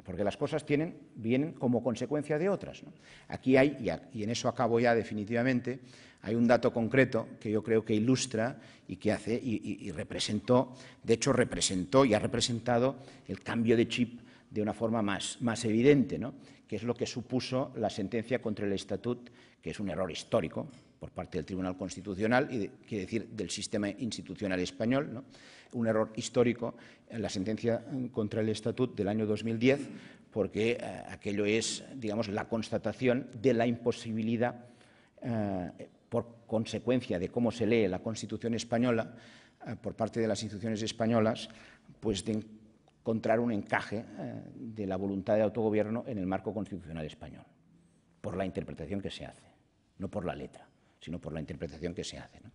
Porque las cosas vienen como consecuencia de otras, ¿no? Aquí hay, y en eso acabo ya definitivamente, hay un dato concreto que yo creo que ilustra y que hace y representó, de hecho representó y ha representado el cambio de chip de una forma más evidente, ¿no?, que es lo que supuso la sentencia contra el Estatut, que es un error histórico por parte del Tribunal Constitucional y, quiere decir, del sistema institucional español, ¿no?, un error histórico en la sentencia contra el Estatut del año 2010, porque aquello es, digamos, la constatación de la imposibilidad, por consecuencia de cómo se lee la Constitución española, por parte de las instituciones españolas, pues de encontrar un encaje de la voluntad de autogobierno en el marco constitucional español, por la interpretación que se hace, no por la letra, sino por la interpretación que se hace, ¿no?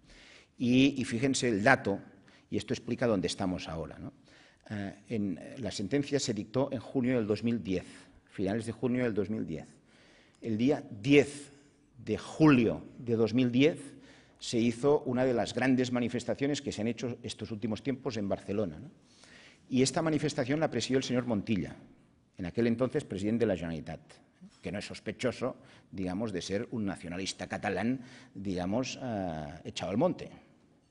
Y fíjense el dato, y esto explica dónde estamos ahora, ¿no? La sentencia se dictó en junio del 2010, finales de junio del 2010. El día 10 de julio de 2010 se hizo una de las grandes manifestaciones que se han hecho estos últimos tiempos en Barcelona, ¿no? Y esta manifestación la presidió el señor Montilla, en aquel entonces presidente de la Generalitat, que no es sospechoso, digamos, de ser un nacionalista catalán, digamos, echado al monte,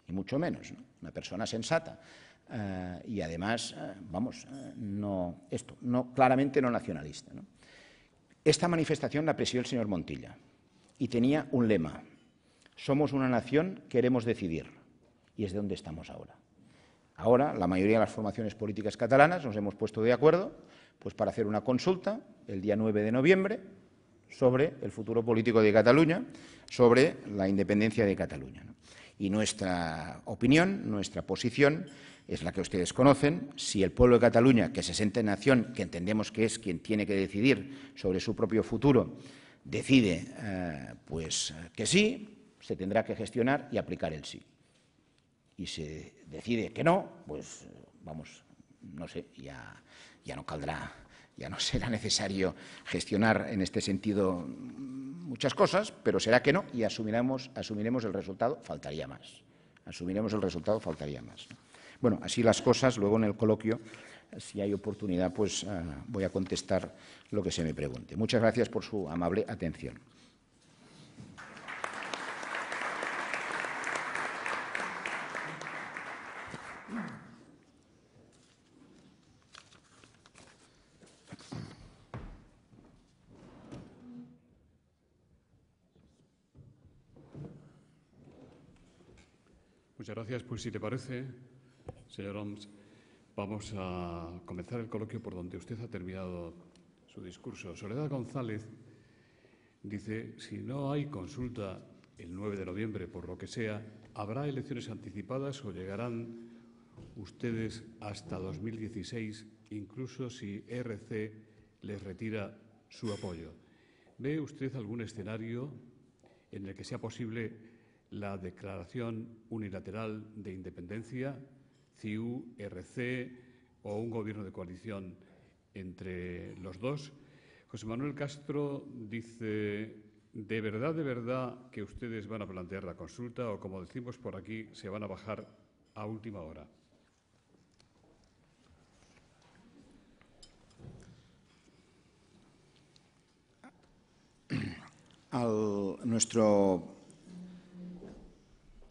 y mucho menos, ¿no? Una persona sensata. Y además, claramente no nacionalista, ¿no? Esta manifestación la presidió el señor Montilla y tenía un lema: somos una nación, queremos decidir. Y es de donde estamos ahora. Ahora, la mayoría de las formaciones políticas catalanas nos hemos puesto de acuerdo pues, para hacer una consulta el día 9 de noviembre sobre el futuro político de Cataluña, sobre la independencia de Cataluña, ¿no? Y nuestra opinión, nuestra posición es la que ustedes conocen. Si el pueblo de Cataluña, que se siente nación, que entendemos que es quien tiene que decidir sobre su propio futuro, decide pues que sí, se tendrá que gestionar y aplicar el sí. Y se decide que no, pues vamos, no sé, ya no caldrá, ya no será necesario gestionar en este sentido muchas cosas, pero será que no y asumiremos el resultado, faltaría más. Asumiremos el resultado, faltaría más, ¿no? Bueno, así las cosas, luego en el coloquio, si hay oportunidad, pues voy a contestar lo que se me pregunte. Muchas gracias por su amable atención. Muchas gracias. Pues si te parece, señor Homs, vamos a comenzar el coloquio por donde usted ha terminado su discurso. Soledad González dice, si no hay consulta el 9 de noviembre, por lo que sea, ¿habrá elecciones anticipadas o llegarán ustedes hasta 2016, incluso si ERC les retira su apoyo? ¿Ve usted algún escenario en el que sea posible la declaración unilateral de independencia, CiU, RC o un gobierno de coalición entre los dos. José Manuel Castro dice: ¿de verdad que ustedes van a plantear la consulta o, como decimos por aquí, se van a bajar a última hora?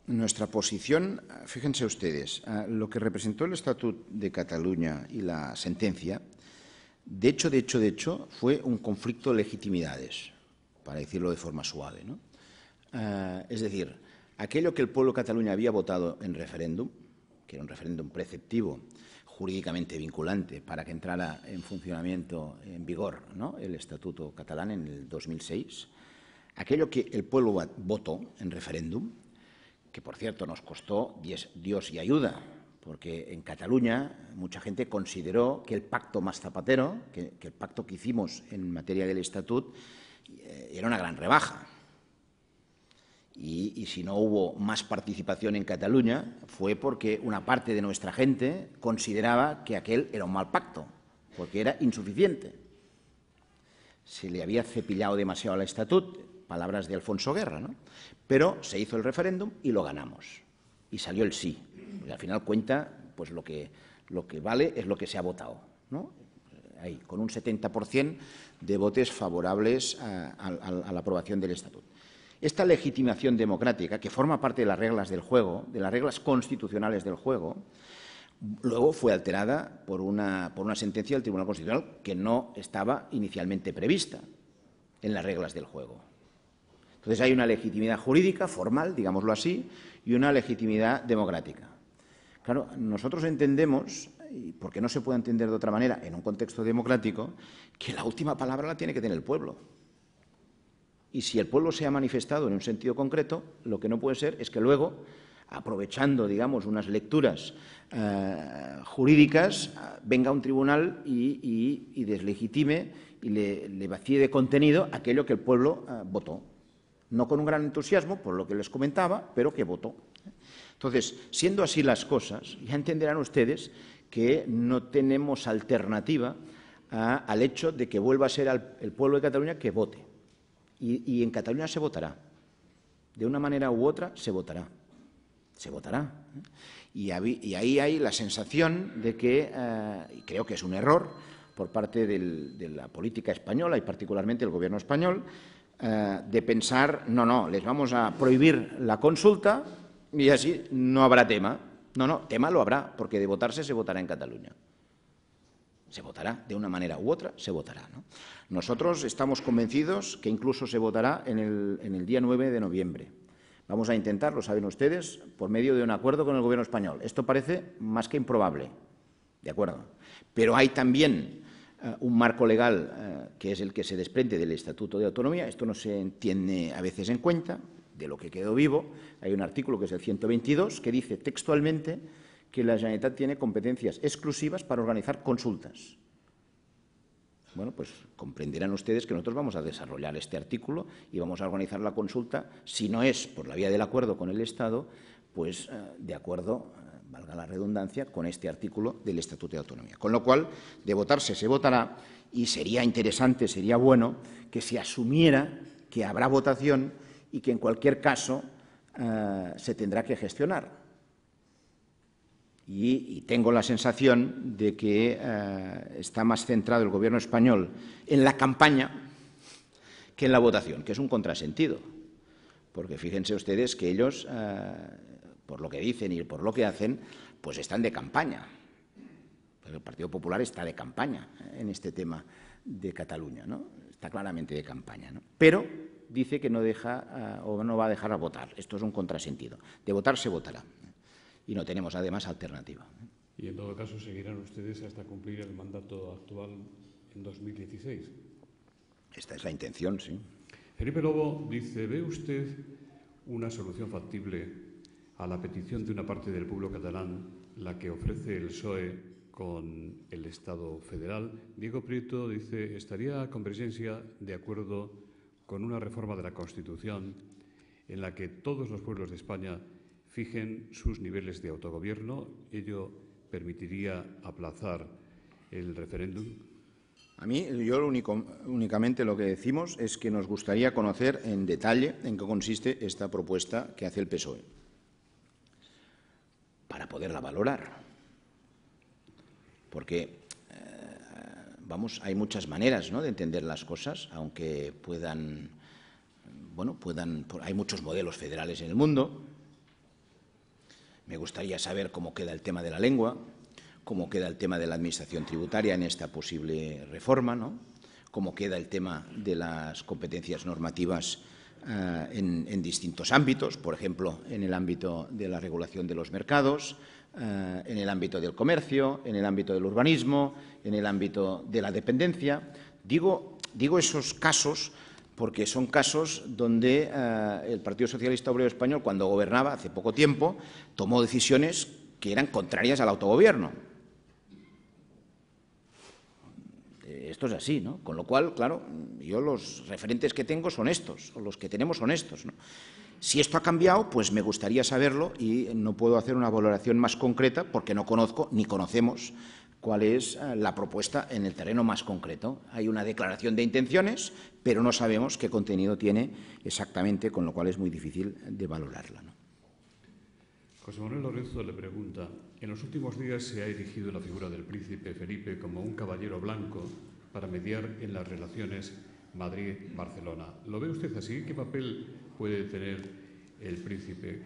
Nuestra posición, fíjense ustedes, lo que representó el Estatut de Cataluña y la sentencia, de hecho, fue un conflicto de legitimidades, para decirlo de forma suave, ¿no? Es decir, aquello que el pueblo de Cataluña había votado en referéndum, que era un referéndum preceptivo, jurídicamente vinculante, para que entrara en funcionamiento, en vigor, ¿no?, el Estatuto catalán en el 2006, aquello que el pueblo votó en referéndum, que por cierto nos costó Dios y ayuda, porque en Cataluña mucha gente consideró que el pacto más zapatero, que el pacto que hicimos en materia del Estatut, era una gran rebaja. Y si no hubo más participación en Cataluña fue porque una parte de nuestra gente consideraba que aquel era un mal pacto, porque era insuficiente. Se le había cepillado demasiado al Estatut, palabras de Alfonso Guerra, ¿no? Pero se hizo el referéndum y lo ganamos. Y salió el sí. Y al final cuenta, pues lo que vale es lo que se ha votado, ¿no? Ahí, con un 70% de votos favorables a la aprobación del Estatut. Esta legitimación democrática, que forma parte de las reglas del juego, de las reglas constitucionales del juego, luego fue alterada por una sentencia del Tribunal Constitucional que no estaba inicialmente prevista en las reglas del juego. Entonces hay una legitimidad jurídica, formal, digámoslo así, y una legitimidad democrática. Claro, nosotros entendemos, y porque no se puede entender de otra manera en un contexto democrático, que la última palabra la tiene que tener el pueblo. Y si el pueblo se ha manifestado en un sentido concreto, lo que no puede ser es que luego, aprovechando, digamos, unas lecturas jurídicas, venga un tribunal y deslegitime y le vacíe de contenido aquello que el pueblo votó. No con un gran entusiasmo, por lo que les comentaba, pero que votó. Entonces, siendo así las cosas, ya entenderán ustedes que no tenemos alternativa al hecho de que vuelva a ser el pueblo de Cataluña que vote. Y en Cataluña se votará. De una manera u otra se votará. Se votará. Y ahí hay la sensación de que, y creo que es un error por parte de la política española y particularmente el Gobierno español, de pensar, no, les vamos a prohibir la consulta y así no habrá tema. No, tema lo habrá, porque de votarse se votará en Cataluña. Se votará, de una manera u otra, se votará, ¿no? Nosotros estamos convencidos que incluso se votará en el día 9 de noviembre. Vamos a intentar, lo saben ustedes, por medio de un acuerdo con el Gobierno español. Esto parece más que improbable, ¿de acuerdo? Pero hay también un marco legal que es el que se desprende del Estatuto de Autonomía. Esto no se tiene a veces en cuenta, de lo que quedó vivo. Hay un artículo que es el 122 que dice textualmente que la Generalitat tiene competencias exclusivas para organizar consultas. Bueno, pues comprenderán ustedes que nosotros vamos a desarrollar este artículo y vamos a organizar la consulta, si no es por la vía del acuerdo con el Estado, pues de acuerdo, valga la redundancia, con este artículo del Estatuto de Autonomía. Con lo cual, de votarse se votará y sería interesante, sería bueno que se asumiera que habrá votación y que en cualquier caso se tendrá que gestionar. Y tengo la sensación de que está más centrado el Gobierno español en la campaña que en la votación, que es un contrasentido. Porque fíjense ustedes que ellos, por lo que dicen y por lo que hacen, pues están de campaña. El Partido Popular está de campaña en este tema de Cataluña, ¿no? Está claramente de campaña, ¿no? Pero dice que no deja o no va a dejar a votar. Esto es un contrasentido. De votar se votará. Y no tenemos, además, alternativa. Y, en todo caso, seguirán ustedes hasta cumplir el mandato actual en 2016. Esta es la intención, sí. Felipe Lobo dice: ¿ve usted una solución factible a la petición de una parte del pueblo catalán, la que ofrece el PSOE con el Estado federal? Diego Prieto dice: ¿estaría Convergencia de acuerdo con una reforma de la Constitución en la que todos los pueblos de España fijen sus niveles de autogobierno. ¿Ello permitiría aplazar el referéndum? Yo únicamente lo que decimos es que nos gustaría conocer en detalle en qué consiste esta propuesta que hace el PSOE, para poderla valorar. Porque, hay muchas maneras, ¿no?, de entender las cosas, aunque hay muchos modelos federales en el mundo. Me gustaría saber cómo queda el tema de la lengua, cómo queda el tema de la administración tributaria en esta posible reforma, ¿no?, cómo queda el tema de las competencias normativas en distintos ámbitos, por ejemplo, en el ámbito de la regulación de los mercados, en el ámbito del comercio, en el ámbito del urbanismo, en el ámbito de la dependencia. Digo esos casos porque son casos donde el Partido Socialista Obrero Español, cuando gobernaba hace poco tiempo, tomó decisiones que eran contrarias al autogobierno. Esto es así, ¿no? Con lo cual, claro, yo los referentes que tengo son estos, o los que tenemos son estos, ¿no? Si esto ha cambiado, pues me gustaría saberlo y no puedo hacer una valoración más concreta porque no conozco ni conocemos cuál es la propuesta en el terreno más concreto. Hay una declaración de intenciones, pero no sabemos qué contenido tiene exactamente, con lo cual es muy difícil de valorarla, ¿no? José Manuel Lorenzo le pregunta: en los últimos días se ha erigido la figura del príncipe Felipe como un caballero blanco para mediar en las relaciones Madrid-Barcelona. ¿Lo ve usted así? ¿Qué papel puede tener el príncipe?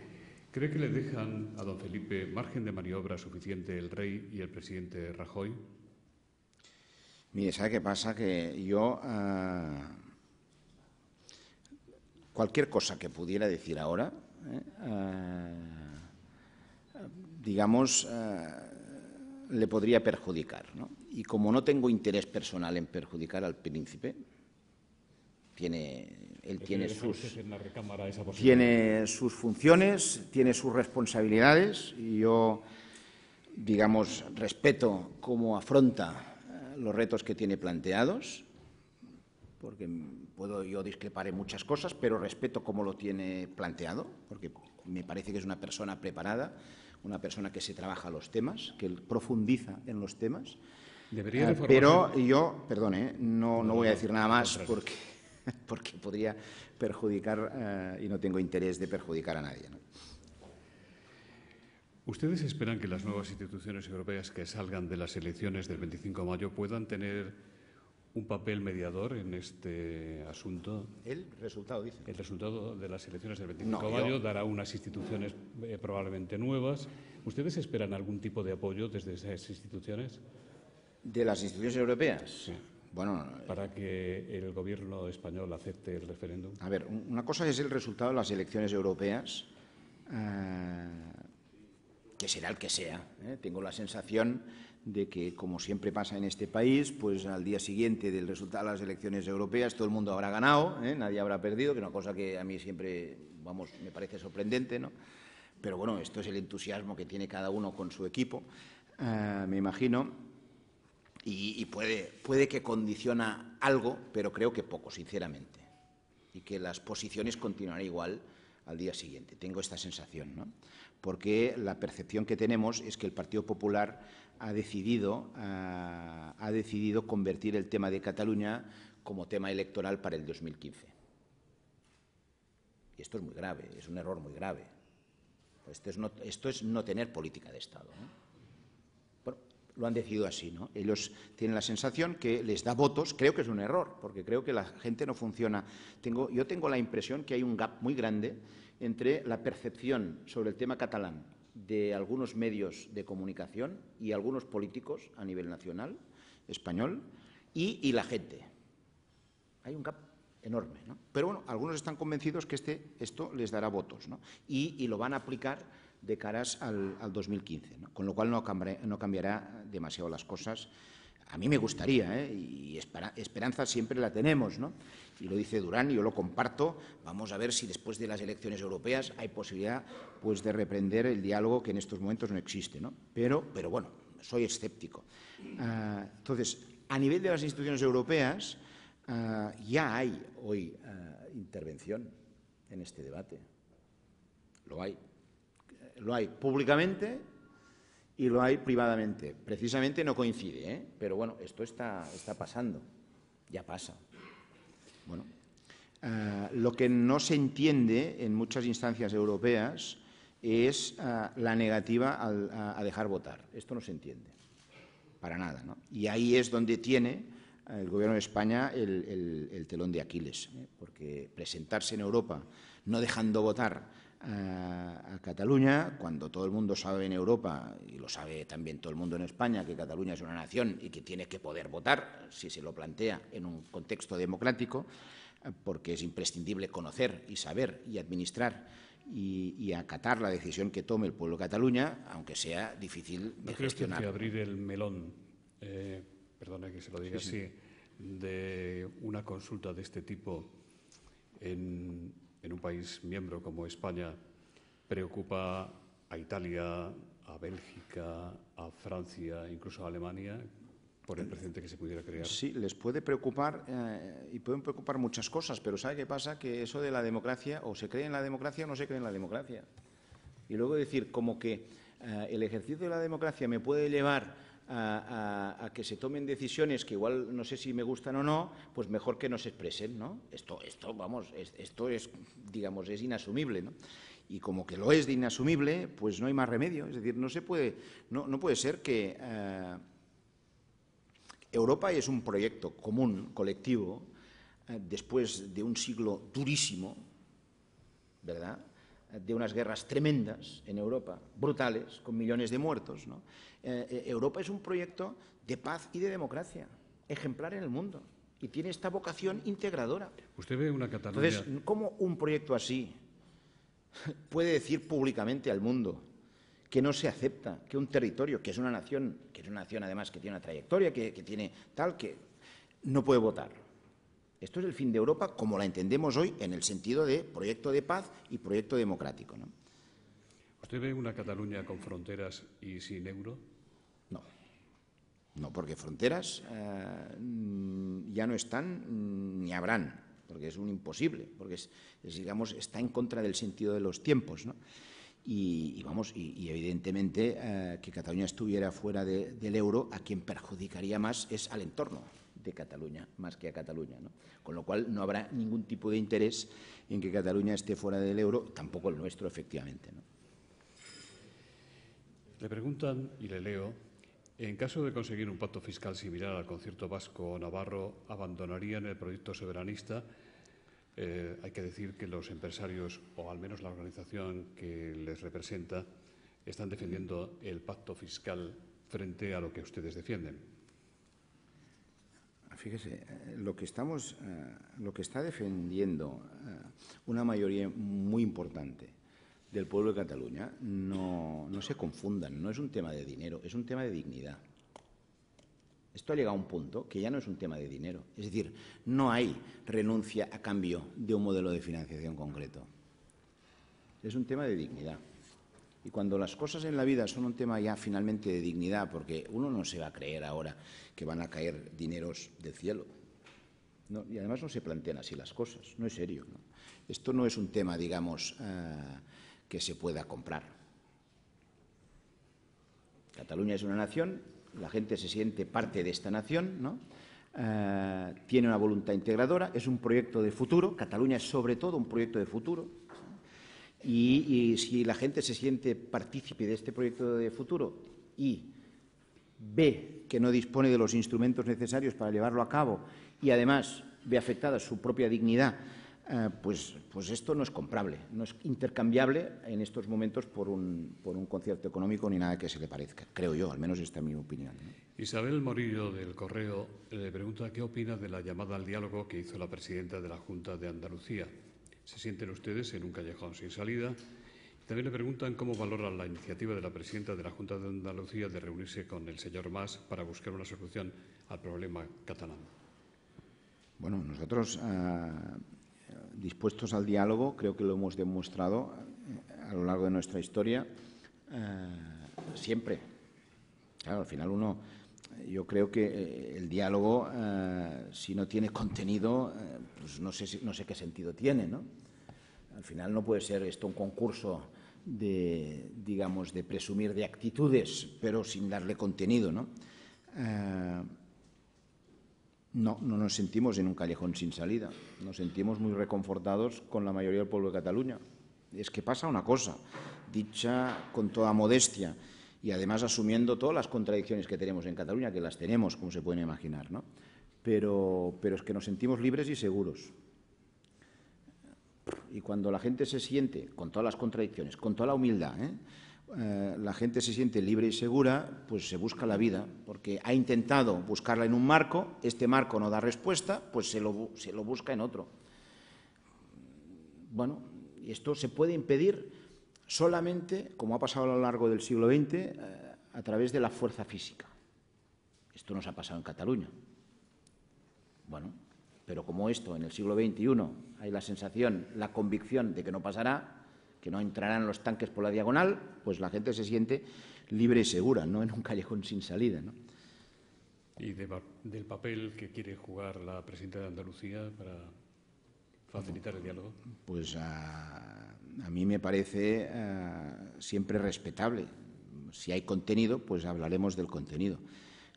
¿Cree que le dejan a don Felipe margen de maniobra suficiente el rey y el presidente Rajoy? Mire, ¿sabe qué pasa? Que yo cualquier cosa que pudiera decir ahora, le podría perjudicar, ¿no? Y como no tengo interés personal en perjudicar al príncipe, él tiene sus funciones, tiene sus responsabilidades, y yo, respeto cómo afronta los retos que tiene planteados, porque yo discrepar en muchas cosas, pero respeto cómo lo tiene planteado, porque me parece que es una persona preparada, una persona que se trabaja los temas, que profundiza en los temas. Pero yo, perdone, no voy a decir nada más porque podría perjudicar y no tengo interés de perjudicar a nadie, ¿no? ¿Ustedes esperan que las nuevas instituciones europeas que salgan de las elecciones del 25 de mayo puedan tener un papel mediador en este asunto? El resultado, dice. El resultado de las elecciones del 25 de mayo dará unas instituciones probablemente nuevas. ¿Ustedes esperan algún tipo de apoyo desde esas instituciones? ¿De las instituciones europeas? Sí. Bueno, para que el gobierno español acepte el referéndum. A ver, una cosa es el resultado de las elecciones europeas, que será el que sea, ¿eh? Tengo la sensación de que, como siempre pasa en este país, pues al día siguiente del resultado de las elecciones europeas todo el mundo habrá ganado, ¿eh? Nadie habrá perdido, que es una cosa que a mí siempre, me parece sorprendente, ¿no? Pero bueno, esto es el entusiasmo que tiene cada uno con su equipo, me imagino. Y puede que condiciona algo, pero creo que poco, sinceramente. Y que las posiciones continuarán igual al día siguiente. Tengo esta sensación, ¿no? Porque la percepción que tenemos es que el Partido Popular ha decidido convertir el tema de Cataluña como tema electoral para el 2015. Y esto es muy grave, es un error muy grave. Esto es no tener política de Estado, ¿no? Lo han decidido así, ¿no? Ellos tienen la sensación que les da votos. Creo que es un error, porque creo que la gente no funciona. Yo tengo la impresión que hay un gap muy grande entre la percepción sobre el tema catalán de algunos medios de comunicación y algunos políticos a nivel nacional, español, y la gente. Hay un gap enorme, ¿no? Pero bueno, algunos están convencidos que esto les dará votos, ¿no? Y lo van a aplicar de caras al 2015, ¿no? Con lo cual no cambiará demasiado las cosas. A mí me gustaría, y esperanza siempre la tenemos, ¿no? Y lo dice Durán, y yo lo comparto. Vamos a ver si después de las elecciones europeas hay posibilidad, pues, de reprender el diálogo que en estos momentos no existe, ¿no? Pero bueno, soy escéptico. Entonces, a nivel de las instituciones europeas, ya hay hoy intervención en este debate. Lo hay. Lo hay públicamente y lo hay privadamente. Precisamente no coincide, pero bueno, esto está pasando, ya pasa. Bueno, lo que no se entiende en muchas instancias europeas es la negativa a dejar votar. Esto no se entiende, para nada, ¿no? Y ahí es donde tiene el Gobierno de España el telón de Aquiles, porque presentarse en Europa no dejando votar a Cataluña, cuando todo el mundo sabe en Europa, y lo sabe también todo el mundo en España, que Cataluña es una nación y que tiene que poder votar, si se lo plantea en un contexto democrático, porque es imprescindible conocer y saber y administrar y acatar la decisión que tome el pueblo de Cataluña, aunque sea difícil de gestionar. ¿No cree usted que abrir el melón, perdone que se lo diga así, de una consulta de este tipo en un país miembro como España preocupa a Italia, a Bélgica, a Francia, incluso a Alemania, por el precedente que se pudiera crear? Sí, les puede preocupar y pueden preocupar muchas cosas, pero ¿sabe qué pasa? Que eso de la democracia, o se cree en la democracia o no se cree en la democracia. Y luego decir como que el ejercicio de la democracia me puede llevar a que se tomen decisiones que igual no sé si me gustan o no, pues mejor que no se expresen, ¿no? Esto es, digamos, es inasumible, ¿no? Y como que lo es de inasumible, pues no hay más remedio. Es decir, no puede ser que Europa es un proyecto común, colectivo, después de un siglo durísimo, ¿verdad?, de unas guerras tremendas en Europa, brutales, con millones de muertos, ¿no? Europa es un proyecto de paz y de democracia, ejemplar en el mundo, y tiene esta vocación integradora. ¿Usted ve una Cataluña? Entonces, ¿cómo un proyecto así puede decir públicamente al mundo que no se acepta que un territorio, que es una nación además que tiene una trayectoria, que tiene tal, que no puede votar? Esto es el fin de Europa como la entendemos hoy en el sentido de proyecto de paz y proyecto democrático, ¿no? ¿Usted ve una Cataluña con fronteras y sin euro? No, porque fronteras ya no están ni habrán, porque es un imposible, porque digamos, está en contra del sentido de los tiempos, ¿no? Y evidentemente que Cataluña estuviera fuera del euro, a quien perjudicaría más es al entorno de Cataluña, más que a Cataluña, ¿no? Con lo cual no habrá ningún tipo de interés en que Cataluña esté fuera del euro, tampoco el nuestro, efectivamente, ¿no? Le preguntan, y le leo, en caso de conseguir un pacto fiscal similar al concierto vasco-navarro, ¿abandonarían el proyecto soberanista? Hay que decir que los empresarios, o al menos la organización que les representa, están defendiendo el pacto fiscal frente a lo que ustedes defienden. Fíjese, lo que está defendiendo una mayoría muy importante del pueblo de Cataluña, no se confundan, no es un tema de dinero, es un tema de dignidad. Esto ha llegado a un punto que ya no es un tema de dinero. Es decir, no hay renuncia a cambio de un modelo de financiación concreto. Es un tema de dignidad. Y cuando las cosas en la vida son un tema ya finalmente de dignidad, porque uno no se va a creer ahora que van a caer dineros del cielo. No, y además no se plantean así las cosas, no es serio, ¿no? Esto no es un tema, digamos, que se pueda comprar. Cataluña es una nación. La gente se siente parte de esta nación, ¿no? Tiene una voluntad integradora, es un proyecto de futuro. Cataluña es sobre todo un proyecto de futuro. Y si la gente se siente partícipe de este proyecto de futuro y ve que no dispone de los instrumentos necesarios para llevarlo a cabo y además ve afectada su propia dignidad, pues esto no es comprable, no es intercambiable en estos momentos por un concierto económico ni nada que se le parezca, creo yo, al menos esta es mi opinión, ¿no? Isabel Morillo, del Correo, le pregunta qué opina de la llamada al diálogo que hizo la presidenta de la Junta de Andalucía. ¿Se sienten ustedes en un callejón sin salida? También le preguntan cómo valoran la iniciativa de la presidenta de la Junta de Andalucía de reunirse con el señor Mas para buscar una solución al problema catalán. Bueno, nosotros dispuestos al diálogo, creo que lo hemos demostrado a lo largo de nuestra historia, siempre. Claro, al final yo creo que el diálogo, si no tiene contenido, pues no sé qué sentido tiene, ¿no? Al final no puede ser esto un concurso digamos, de presumir de actitudes, pero sin darle contenido, ¿no? No nos sentimos en un callejón sin salida, nos sentimos muy reconfortados con la mayoría del pueblo de Cataluña. Es que pasa una cosa, dicha con toda modestia y además asumiendo todas las contradicciones que tenemos en Cataluña, que las tenemos, como se pueden imaginar, ¿no? Pero es que nos sentimos libres y seguros. Y cuando la gente se siente, con todas las contradicciones, con toda la humildad, la gente se siente libre y segura, pues se busca la vida, porque ha intentado buscarla en un marco, este marco no da respuesta, pues se lo busca en otro. Bueno, y esto se puede impedir solamente, como ha pasado a lo largo del siglo XX, a través de la fuerza física. Esto nos ha pasado en Cataluña. Bueno, pero como esto en el siglo XXI hay la sensación, la convicción de que no pasará, que no entrarán los tanques por la diagonal, pues la gente se siente libre y segura, no en un callejón sin salida, ¿no? ¿Y del papel que quiere jugar la presidenta de Andalucía para facilitar el diálogo? Pues a mí me parece siempre respetable. Si hay contenido, pues hablaremos del contenido.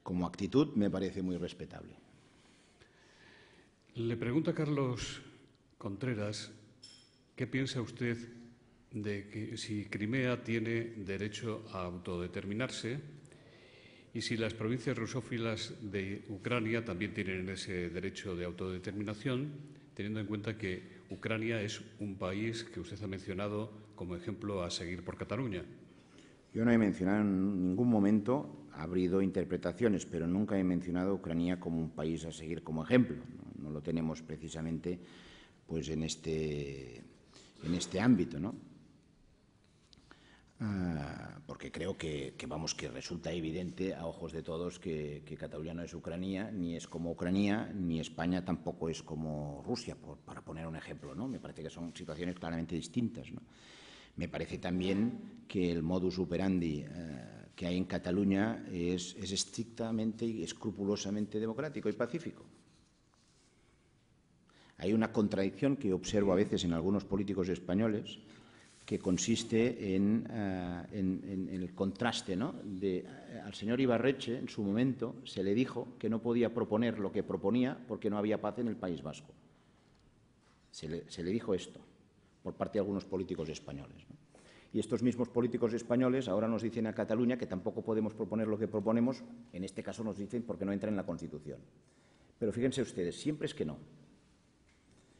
Como actitud me parece muy respetable. Le pregunta Carlos Contreras, ¿qué piensa usted de que si Crimea tiene derecho a autodeterminarse y si las provincias rusófilas de Ucrania también tienen ese derecho de autodeterminación, teniendo en cuenta que Ucrania es un país que usted ha mencionado como ejemplo a seguir por Cataluña? Yo no he mencionado en ningún momento, ha habido interpretaciones, pero nunca he mencionado a Ucrania como un país a seguir como ejemplo. No lo tenemos precisamente pues, en este ámbito, ¿no? Porque creo que resulta evidente a ojos de todos que Cataluña no es Ucrania, ni es como Ucrania, ni España tampoco es como Rusia, para poner un ejemplo, ¿no? Me parece que son situaciones claramente distintas, ¿no? Me parece también que el modus operandi que hay en Cataluña es estrictamente y escrupulosamente democrático y pacífico. Hay una contradicción que observo a veces en algunos políticos españoles que consiste en el contraste, ¿no? Al señor Ibarretxe, en su momento, se le dijo que no podía proponer lo que proponía porque no había paz en el País Vasco. Se le dijo esto por parte de algunos políticos españoles, ¿no? Y estos mismos políticos españoles ahora nos dicen a Cataluña que tampoco podemos proponer lo que proponemos, en este caso nos dicen porque no entra en la Constitución. Pero fíjense ustedes, siempre es que no.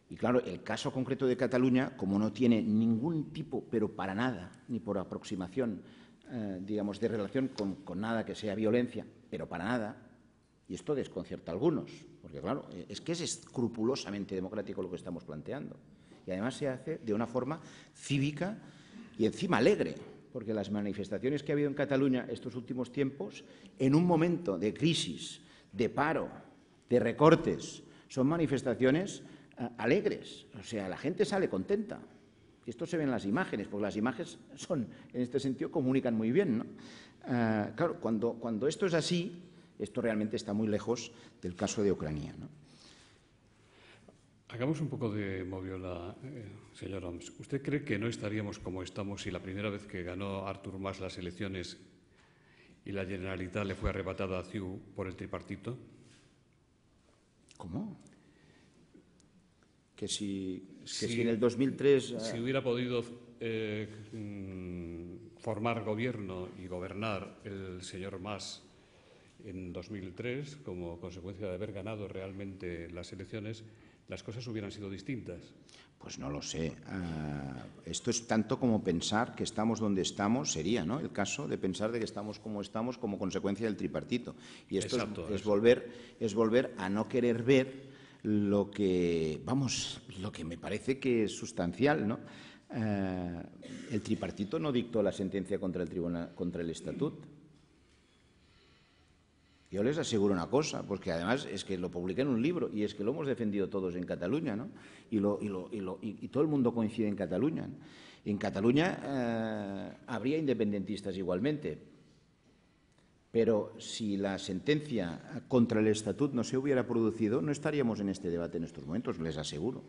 Y claro, el caso concreto de Cataluña, como no tiene ningún tipo, pero para nada, ni por aproximación, digamos, de relación con nada que sea violencia, pero para nada, y esto desconcierta a algunos, porque claro, es que es escrupulosamente democrático lo que estamos planteando. Y además se hace de una forma cívica y encima alegre, porque las manifestaciones que ha habido en Cataluña estos últimos tiempos, en un momento de crisis, de paro, de recortes, son manifestaciones alegres, o sea, la gente sale contenta. Esto se ve en las imágenes, porque las imágenes son, en este sentido, comunican muy bien, ¿no? Claro, cuando esto es así, esto realmente está muy lejos del caso de Ucrania, ¿no? Hagamos un poco de moviola, señor Homs. ¿Usted cree que no estaríamos como estamos si la primera vez que ganó Artur Mas las elecciones y la Generalitat le fue arrebatada a CiU por el tripartito? ¿Cómo? Que si en el 2003... Si hubiera podido formar gobierno y gobernar el señor Mas en 2003, como consecuencia de haber ganado realmente las elecciones, las cosas hubieran sido distintas. Pues no lo sé. Esto es tanto como pensar que estamos donde estamos, sería, ¿no? El caso de pensar de que estamos como consecuencia del tripartito. Y esto es volver a no querer ver lo que me parece que es sustancial, ¿no? El tripartito no dictó la sentencia contra el Estatut. Yo les aseguro una cosa, porque además es que lo publiqué en un libro y es que lo hemos defendido todos en Cataluña, ¿no? Y todo el mundo coincide en Cataluña, ¿no? En Cataluña habría independentistas igualmente, pero si la sentencia contra el Estatut no se hubiera producido, no estaríamos en este debate en estos momentos, les aseguro.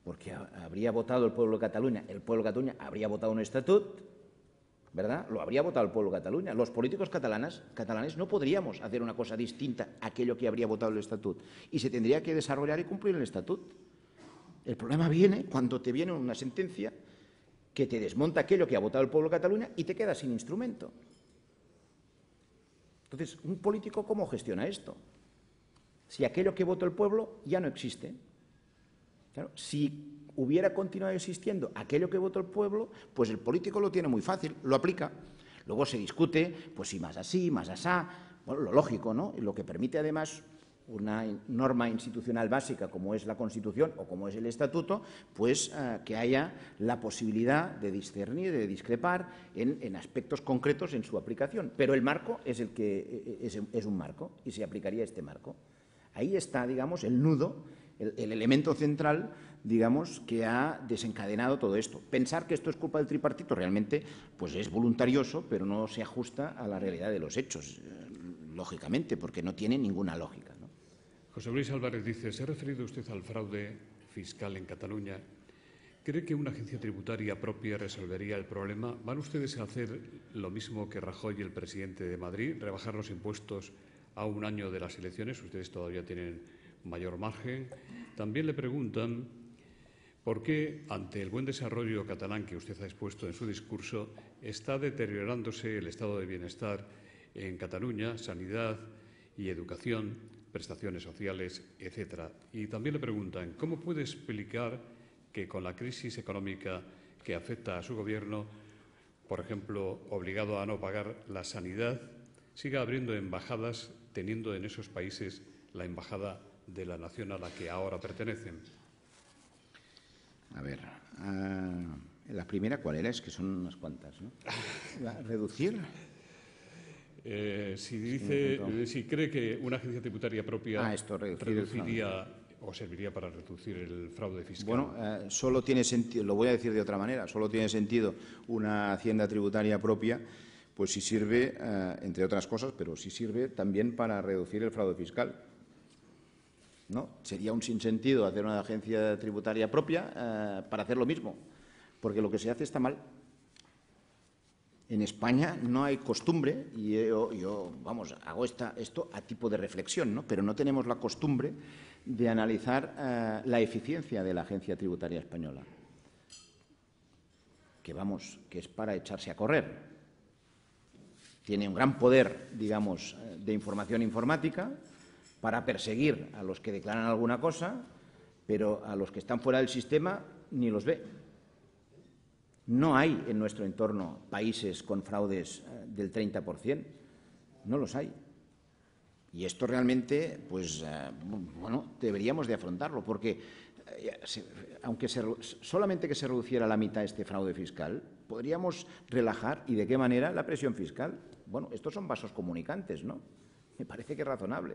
porque habría votado el pueblo de Cataluña, el pueblo de Cataluña habría votado un estatut, ¿verdad? Lo habría votado el pueblo de Cataluña. Los políticos catalanes no podríamos hacer una cosa distinta a aquello que habría votado el estatut y se tendría que desarrollar y cumplir el estatut. El problema viene cuando te viene una sentencia que te desmonta aquello que ha votado el pueblo de Cataluña y te quedas sin instrumento. Entonces, ¿un político cómo gestiona esto? Si aquello que votó el pueblo ya no existe. Claro, si hubiera continuado existiendo aquello que votó el pueblo, pues el político lo tiene muy fácil, lo aplica. Luego se discute, pues si más así, más asá, bueno, lo lógico, ¿no? Y lo que permite además una norma institucional básica como es la Constitución o como es el Estatuto, pues que haya la posibilidad de discernir, de discrepar en aspectos concretos en su aplicación. Pero el marco es el que es un marco y se aplicaría este marco. Ahí está, digamos, el nudo, el elemento central, digamos, que ha desencadenado todo esto. Pensar que esto es culpa del tripartito realmente pues es voluntarioso, pero no se ajusta a la realidad de los hechos, lógicamente, porque no tiene ninguna lógica, ¿no? José Luis Álvarez dice, ¿se ha referido usted al fraude fiscal en Cataluña? ¿Cree que una agencia tributaria propia resolvería el problema? ¿Van ustedes a hacer lo mismo que Rajoy, el presidente de Madrid, rebajar los impuestos a un año de las elecciones? Ustedes todavía tienen mayor margen. También le preguntan por qué, ante el buen desarrollo catalán que usted ha expuesto en su discurso, está deteriorándose el estado de bienestar en Cataluña, sanidad y educación, prestaciones sociales, etcétera. Y también le preguntan, ¿cómo puede explicar que con la crisis económica que afecta a su gobierno, por ejemplo, obligado a no pagar la sanidad, siga abriendo embajadas, teniendo en esos países la embajada de la nación a la que ahora pertenecen? A ver, la primera, ¿cuál era? Es que son unas cuantas, ¿no? ¿Reducir? Si cree que una agencia tributaria propia reduciría o serviría para reducir el fraude fiscal. Bueno, solo tiene sentido, lo voy a decir de otra manera, solo tiene sentido una hacienda tributaria propia, pues si sirve, entre otras cosas, pero si sirve también para reducir el fraude fiscal. ¿No? Sería un sinsentido hacer una agencia tributaria propia para hacer lo mismo, porque lo que se hace está mal. En España no hay costumbre, y yo vamos, hago esto a tipo de reflexión, ¿no? Pero no tenemos la costumbre de analizar la eficiencia de la agencia tributaria española, que es para echarse a correr. Tiene un gran poder, digamos, de información informática para perseguir a los que declaran alguna cosa, pero a los que están fuera del sistema ni los ve. No hay en nuestro entorno países con fraudes del 30%, no los hay. Y esto realmente, pues, bueno, deberíamos de afrontarlo, porque aunque solamente que se reduciera a la mitad este fraude fiscal, podríamos relajar, ¿y de qué manera?, la presión fiscal. Bueno, estos son vasos comunicantes, ¿no? Me parece que es razonable.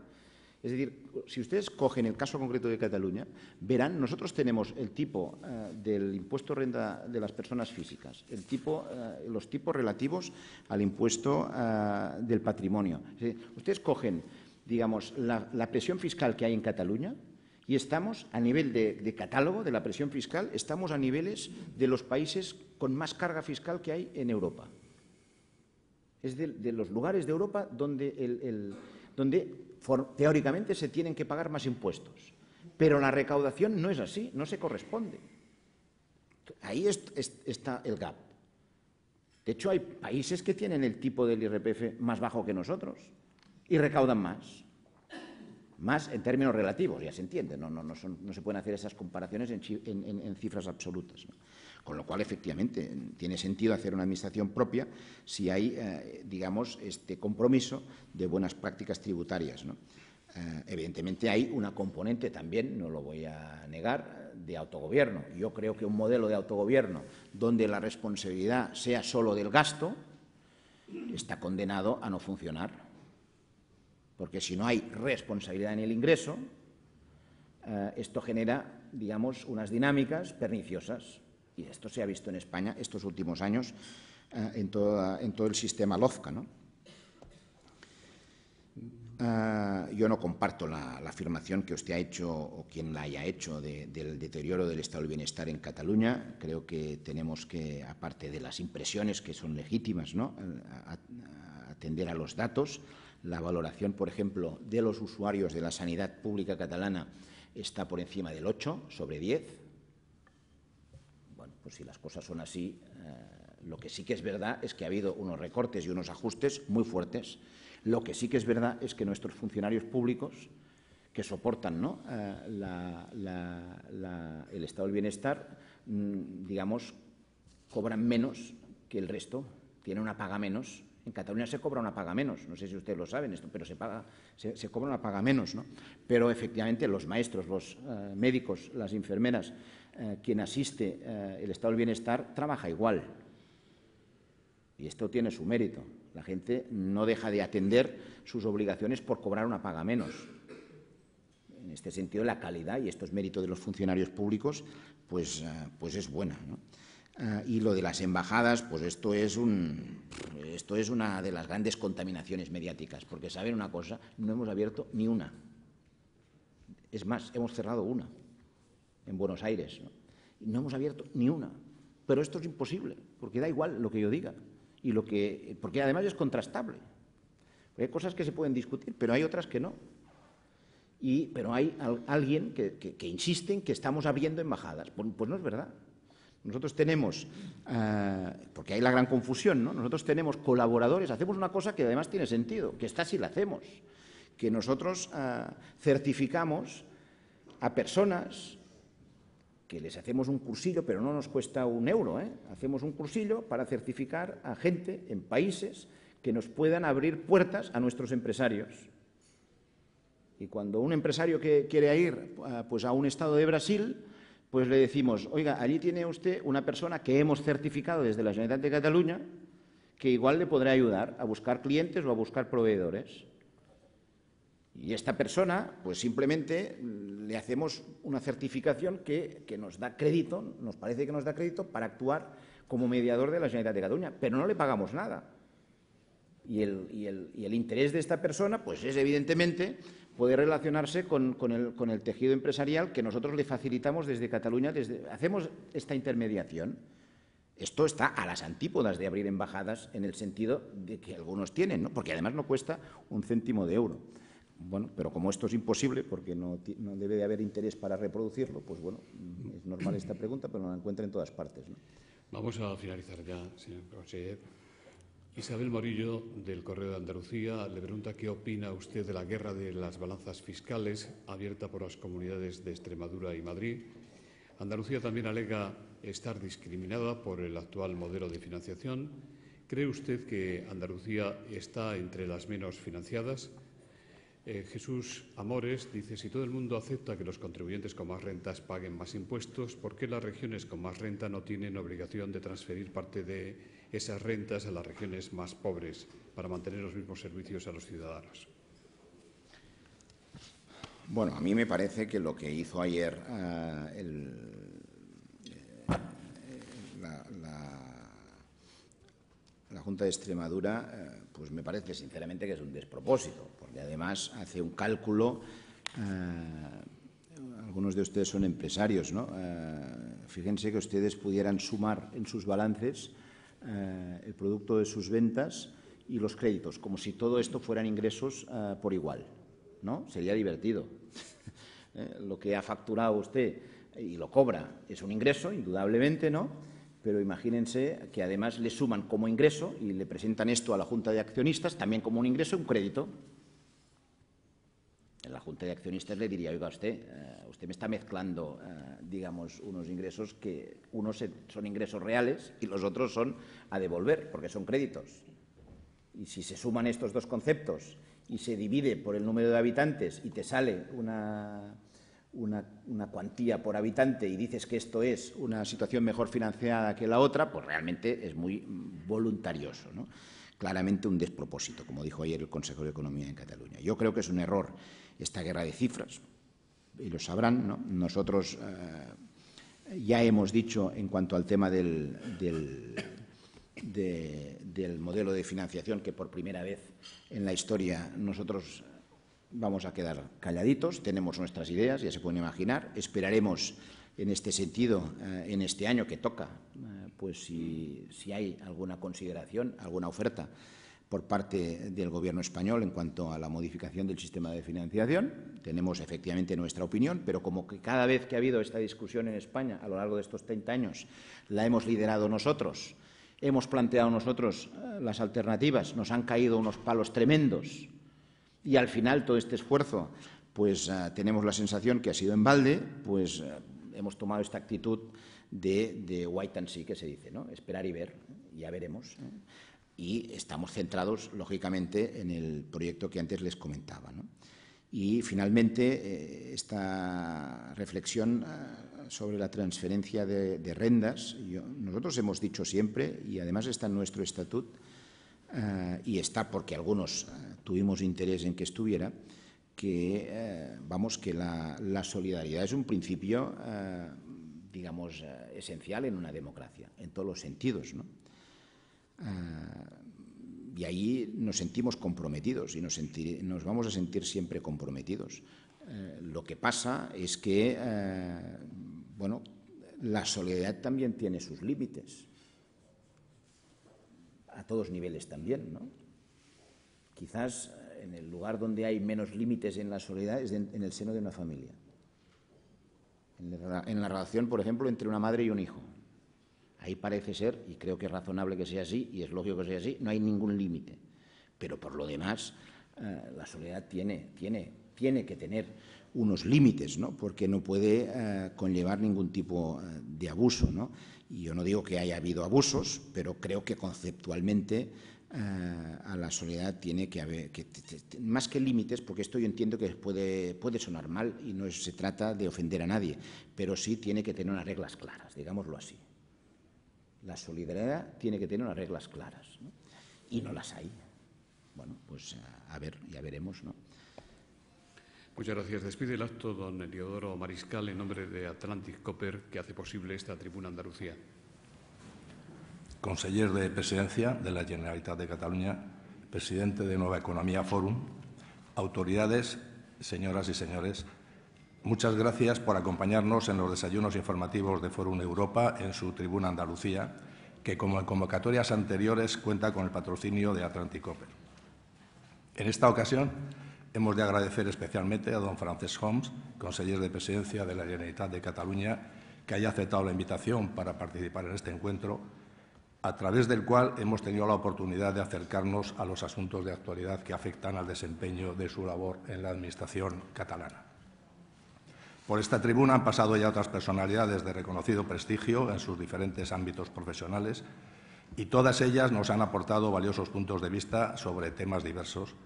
Es decir, si ustedes cogen el caso concreto de Cataluña, verán, nosotros tenemos el tipo del impuesto renta de las personas físicas, los tipos relativos al impuesto del patrimonio. Es decir, ustedes cogen, digamos, la presión fiscal que hay en Cataluña y estamos a nivel de catálogo de la presión fiscal, estamos a niveles de los países con más carga fiscal que hay en Europa. Es de los lugares de Europa donde teóricamente se tienen que pagar más impuestos, pero la recaudación no es así, no se corresponde. Ahí está el gap. De hecho, hay países que tienen el tipo del IRPF más bajo que nosotros y recaudan más en términos relativos, ya se entiende, no se pueden hacer esas comparaciones en cifras absolutas, ¿no? Con lo cual, efectivamente, tiene sentido hacer una administración propia si hay, digamos, este compromiso de buenas prácticas tributarias, ¿no? Evidentemente hay una componente también, no lo voy a negar, de autogobierno. Yo creo que un modelo de autogobierno donde la responsabilidad sea solo del gasto está condenado a no funcionar, porque si no hay responsabilidad en el ingreso, esto genera, digamos, unas dinámicas perniciosas. Y esto se ha visto en España estos últimos años en todo el sistema LOFCA, ¿no? yo no comparto la afirmación que usted ha hecho o quien la haya hecho del deterioro del estado del bienestar en Cataluña. Creo que tenemos que, aparte de las impresiones que son legítimas, ¿no?, atender a los datos. La valoración, por ejemplo, de los usuarios de la sanidad pública catalana está por encima del 8 sobre 10. Bueno, pues si las cosas son así, lo que sí que es verdad es que ha habido unos recortes y unos ajustes muy fuertes. Lo que sí que es verdad es que nuestros funcionarios públicos, que soportan, ¿no?, el estado del bienestar, digamos, cobran menos que el resto, tienen una paga menos. En Cataluña se cobra una paga menos, no sé si ustedes lo saben esto, pero se cobra una paga menos, ¿no? Pero efectivamente los maestros, los médicos, las enfermeras, quien asiste el estado del bienestar trabaja igual. Y esto tiene su mérito. La gente no deja de atender sus obligaciones por cobrar una paga menos. En este sentido, la calidad, y esto es mérito de los funcionarios públicos, pues es buena, ¿no? Y lo de las embajadas, pues esto es una de las grandes contaminaciones mediáticas, porque saben una cosa, no hemos abierto ni una. Es más, hemos cerrado una en Buenos Aires, ¿no? Y no hemos abierto ni una. Pero esto es imposible, porque da igual lo que yo diga, porque además es contrastable. Hay cosas que se pueden discutir, pero hay otras que no. Pero hay alguien que insiste en que estamos abriendo embajadas. Pues no es verdad. Nosotros tenemos, porque hay la gran confusión, ¿no?, nosotros tenemos colaboradores, hacemos una cosa que además tiene sentido, que esta sí la hacemos, que nosotros certificamos a personas que les hacemos un cursillo, pero no nos cuesta un euro, hacemos un cursillo para certificar a gente en países que nos puedan abrir puertas a nuestros empresarios. Y cuando un empresario que quiere ir pues a un estado de Brasil, pues le decimos, oiga, allí tiene usted una persona que hemos certificado desde la Generalitat de Cataluña que igual le podrá ayudar a buscar clientes o a buscar proveedores. Y esta persona, pues simplemente le hacemos una certificación que nos da crédito, nos parece que nos da crédito para actuar como mediador de la Generalitat de Cataluña, pero no le pagamos nada. Y el interés de esta persona, pues es evidentemente poder relacionarse con el tejido empresarial que nosotros le facilitamos desde Cataluña, hacemos esta intermediación. Esto está a las antípodas de abrir embajadas en el sentido de que algunos tienen, ¿no?, porque además no cuesta un céntimo de euro. Bueno, pero como esto es imposible, porque no debe de haber interés para reproducirlo, pues bueno, es normal esta pregunta, pero no la encuentra en todas partes, ¿no? Vamos a finalizar ya, señor conseller. Isabel Morillo, del Correo de Andalucía, le pregunta qué opina usted de la guerra de las balanzas fiscales abierta por las comunidades de Extremadura y Madrid. Andalucía también alega estar discriminada por el actual modelo de financiación. ¿Cree usted que Andalucía está entre las menos financiadas? Jesús Amores dice, si todo el mundo acepta que los contribuyentes con más rentas paguen más impuestos, ¿por qué las regiones con más renta no tienen obligación de transferir parte de esas rentas a las regiones más pobres para mantener los mismos servicios a los ciudadanos? Bueno, a mí me parece que lo que hizo ayer la Junta de Extremadura, pues me parece sinceramente que es un despropósito, porque además hace un cálculo. Algunos de ustedes son empresarios, ¿no? Fíjense que ustedes pudieran sumar en sus balances el producto de sus ventas y los créditos, como si todo esto fueran ingresos por igual, ¿no? Sería divertido. Lo que ha facturado usted y lo cobra es un ingreso, indudablemente, ¿no? Pero imagínense que además le suman como ingreso y le presentan esto a la Junta de Accionistas también como un ingreso, un crédito. En la Junta de Accionistas le diría, oiga, usted me está mezclando, digamos, unos ingresos que unos son ingresos reales y los otros son a devolver, porque son créditos. Y si se suman estos dos conceptos y se divide por el número de habitantes y te sale una cuantía por habitante y dices que esto es una situación mejor financiada que la otra, pues realmente es muy voluntarioso, ¿no? Claramente un despropósito, como dijo ayer el consejero de Economía en Cataluña. Yo creo que es un error esta guerra de cifras, y lo sabrán, ¿no? Nosotros ya hemos dicho en cuanto al tema del modelo de financiación que por primera vez en la historia nosotros vamos a quedar calladitos, tenemos nuestras ideas, ya se pueden imaginar. Esperaremos en este sentido, en este año que toca, pues si hay alguna consideración, alguna oferta por parte del Gobierno español en cuanto a la modificación del sistema de financiación. Tenemos efectivamente nuestra opinión, pero como que cada vez que ha habido esta discusión en España a lo largo de estos 30 años la hemos liderado nosotros, hemos planteado nosotros las alternativas, nos han caído unos palos tremendos y al final todo este esfuerzo, pues tenemos la sensación que ha sido en balde, pues hemos tomado esta actitud de wait and see, que se dice, ¿no? Esperar y ver, ya veremos. Y estamos centrados, lógicamente, en el proyecto que antes les comentaba, ¿no? Y, finalmente, esta reflexión sobre la transferencia de rendas, nosotros hemos dicho siempre, y además está en nuestro estatuto, y está porque algunos tuvimos interés en que estuviera, que, que la solidaridad es un principio, digamos, esencial en una democracia, en todos los sentidos, ¿no? Y ahí nos sentimos comprometidos y nos vamos a sentir siempre comprometidos. Lo que pasa es que, bueno, la solidaridad también tiene sus límites, a todos niveles también, ¿no? Quizás en el lugar donde hay menos límites en la solidaridad es en el seno de una familia, en la relación, por ejemplo, entre una madre y un hijo. Ahí parece ser, y creo que es razonable que sea así, y es lógico que sea así, no hay ningún límite. Pero por lo demás, la solidaridad tiene que tener unos límites, ¿no? Porque no puede conllevar ningún tipo de abuso, ¿no? Y yo no digo que haya habido abusos, pero creo que conceptualmente a la solidaridad tiene que haber, más que límites, porque esto yo entiendo que puede sonar mal y no se trata de ofender a nadie, pero sí tiene que tener unas reglas claras, digámoslo así. La solidaridad tiene que tener unas reglas claras, ¿no? Y no las hay. Bueno, pues a ver, ya veremos, ¿no? Muchas gracias. Despide el acto don Eliodoro Mariscal en nombre de Atlantic Copper, que hace posible esta tribuna Andalucía. Conseller de Presidencia de la Generalitat de Cataluña, presidente de Nueva Economía Forum, autoridades, señoras y señores, muchas gracias por acompañarnos en los desayunos informativos de Forum Europa en su tribuna Andalucía, que, como en convocatorias anteriores, cuenta con el patrocinio de Atlantic Copper. En esta ocasión, hemos de agradecer especialmente a don Francesc Homs, conseller de Presidencia de la Generalitat de Cataluña, que haya aceptado la invitación para participar en este encuentro, a través del cual hemos tenido la oportunidad de acercarnos a los asuntos de actualidad que afectan al desempeño de su labor en la Administración catalana. Por esta tribuna han pasado ya otras personalidades de reconocido prestigio en sus diferentes ámbitos profesionales y todas ellas nos han aportado valiosos puntos de vista sobre temas diversos,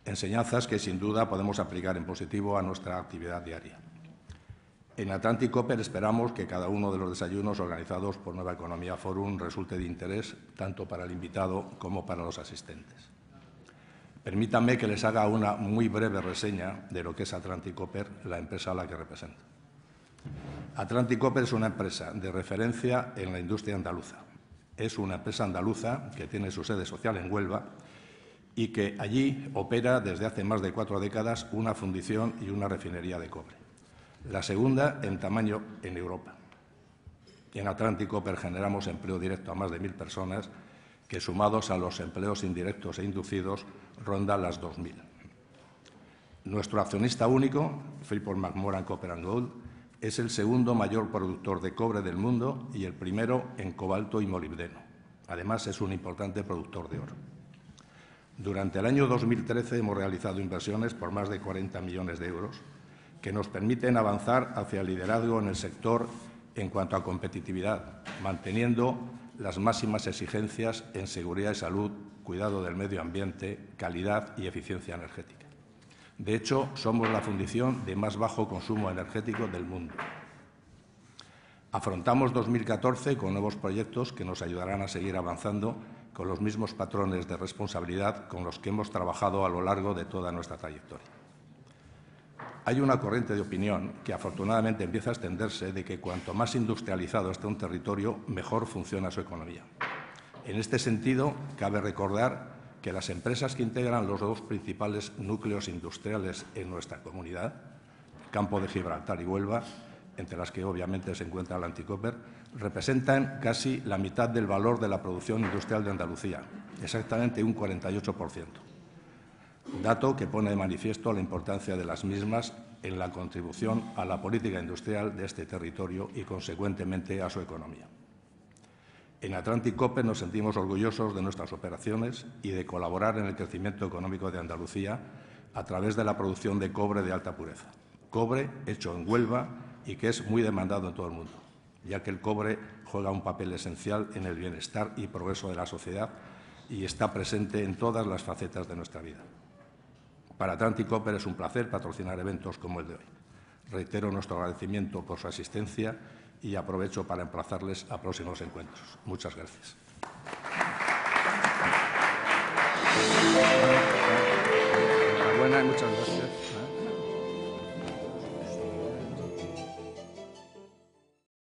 enseñanzas que sin duda podemos aplicar en positivo a nuestra actividad diaria. En Atlantic Copper esperamos que cada uno de los desayunos organizados por Nueva Economía Forum resulte de interés tanto para el invitado como para los asistentes. Permítanme que les haga una muy breve reseña de lo que es Atlantic Copper, la empresa a la que represento. Atlantic Copper es una empresa de referencia en la industria andaluza. Es una empresa andaluza que tiene su sede social en Huelva y que allí opera desde hace más de 4 décadas una fundición y una refinería de cobre. La segunda en tamaño en Europa. En Atlantic Copper generamos empleo directo a más de 1.000 personas que, sumados a los empleos indirectos e inducidos, rondan las 2.000. Nuestro accionista único, Freeport-McMoRan Copper & Gold, es el segundo mayor productor de cobre del mundo y el primero en cobalto y molibdeno. Además, es un importante productor de oro. Durante el año 2013 hemos realizado inversiones por más de 40 millones de euros que nos permiten avanzar hacia el liderazgo en el sector en cuanto a competitividad, manteniendo las máximas exigencias en seguridad y salud, cuidado del medio ambiente, calidad y eficiencia energética. De hecho, somos la fundición de más bajo consumo energético del mundo. Afrontamos 2014 con nuevos proyectos que nos ayudarán a seguir avanzando con los mismos patrones de responsabilidad con los que hemos trabajado a lo largo de toda nuestra trayectoria. Hay una corriente de opinión que afortunadamente empieza a extenderse de que cuanto más industrializado esté un territorio, mejor funciona su economía. En este sentido, cabe recordar que las empresas que integran los dos principales núcleos industriales en nuestra comunidad, Campo de Gibraltar y Huelva, entre las que obviamente se encuentra la Anticoper, representan casi la mitad del valor de la producción industrial de Andalucía, exactamente un 48%. Dato que pone de manifiesto la importancia de las mismas en la contribución a la política industrial de este territorio y, consecuentemente, a su economía. En Atlantic Copper nos sentimos orgullosos de nuestras operaciones y de colaborar en el crecimiento económico de Andalucía a través de la producción de cobre de alta pureza. Cobre hecho en Huelva y que es muy demandado en todo el mundo, ya que el cobre juega un papel esencial en el bienestar y progreso de la sociedad y está presente en todas las facetas de nuestra vida. Para Atlantic Copper es un placer patrocinar eventos como el de hoy. Reitero nuestro agradecimiento por su asistencia y aprovecho para emplazarles a próximos encuentros. Muchas gracias. Enhorabuena y muchas gracias.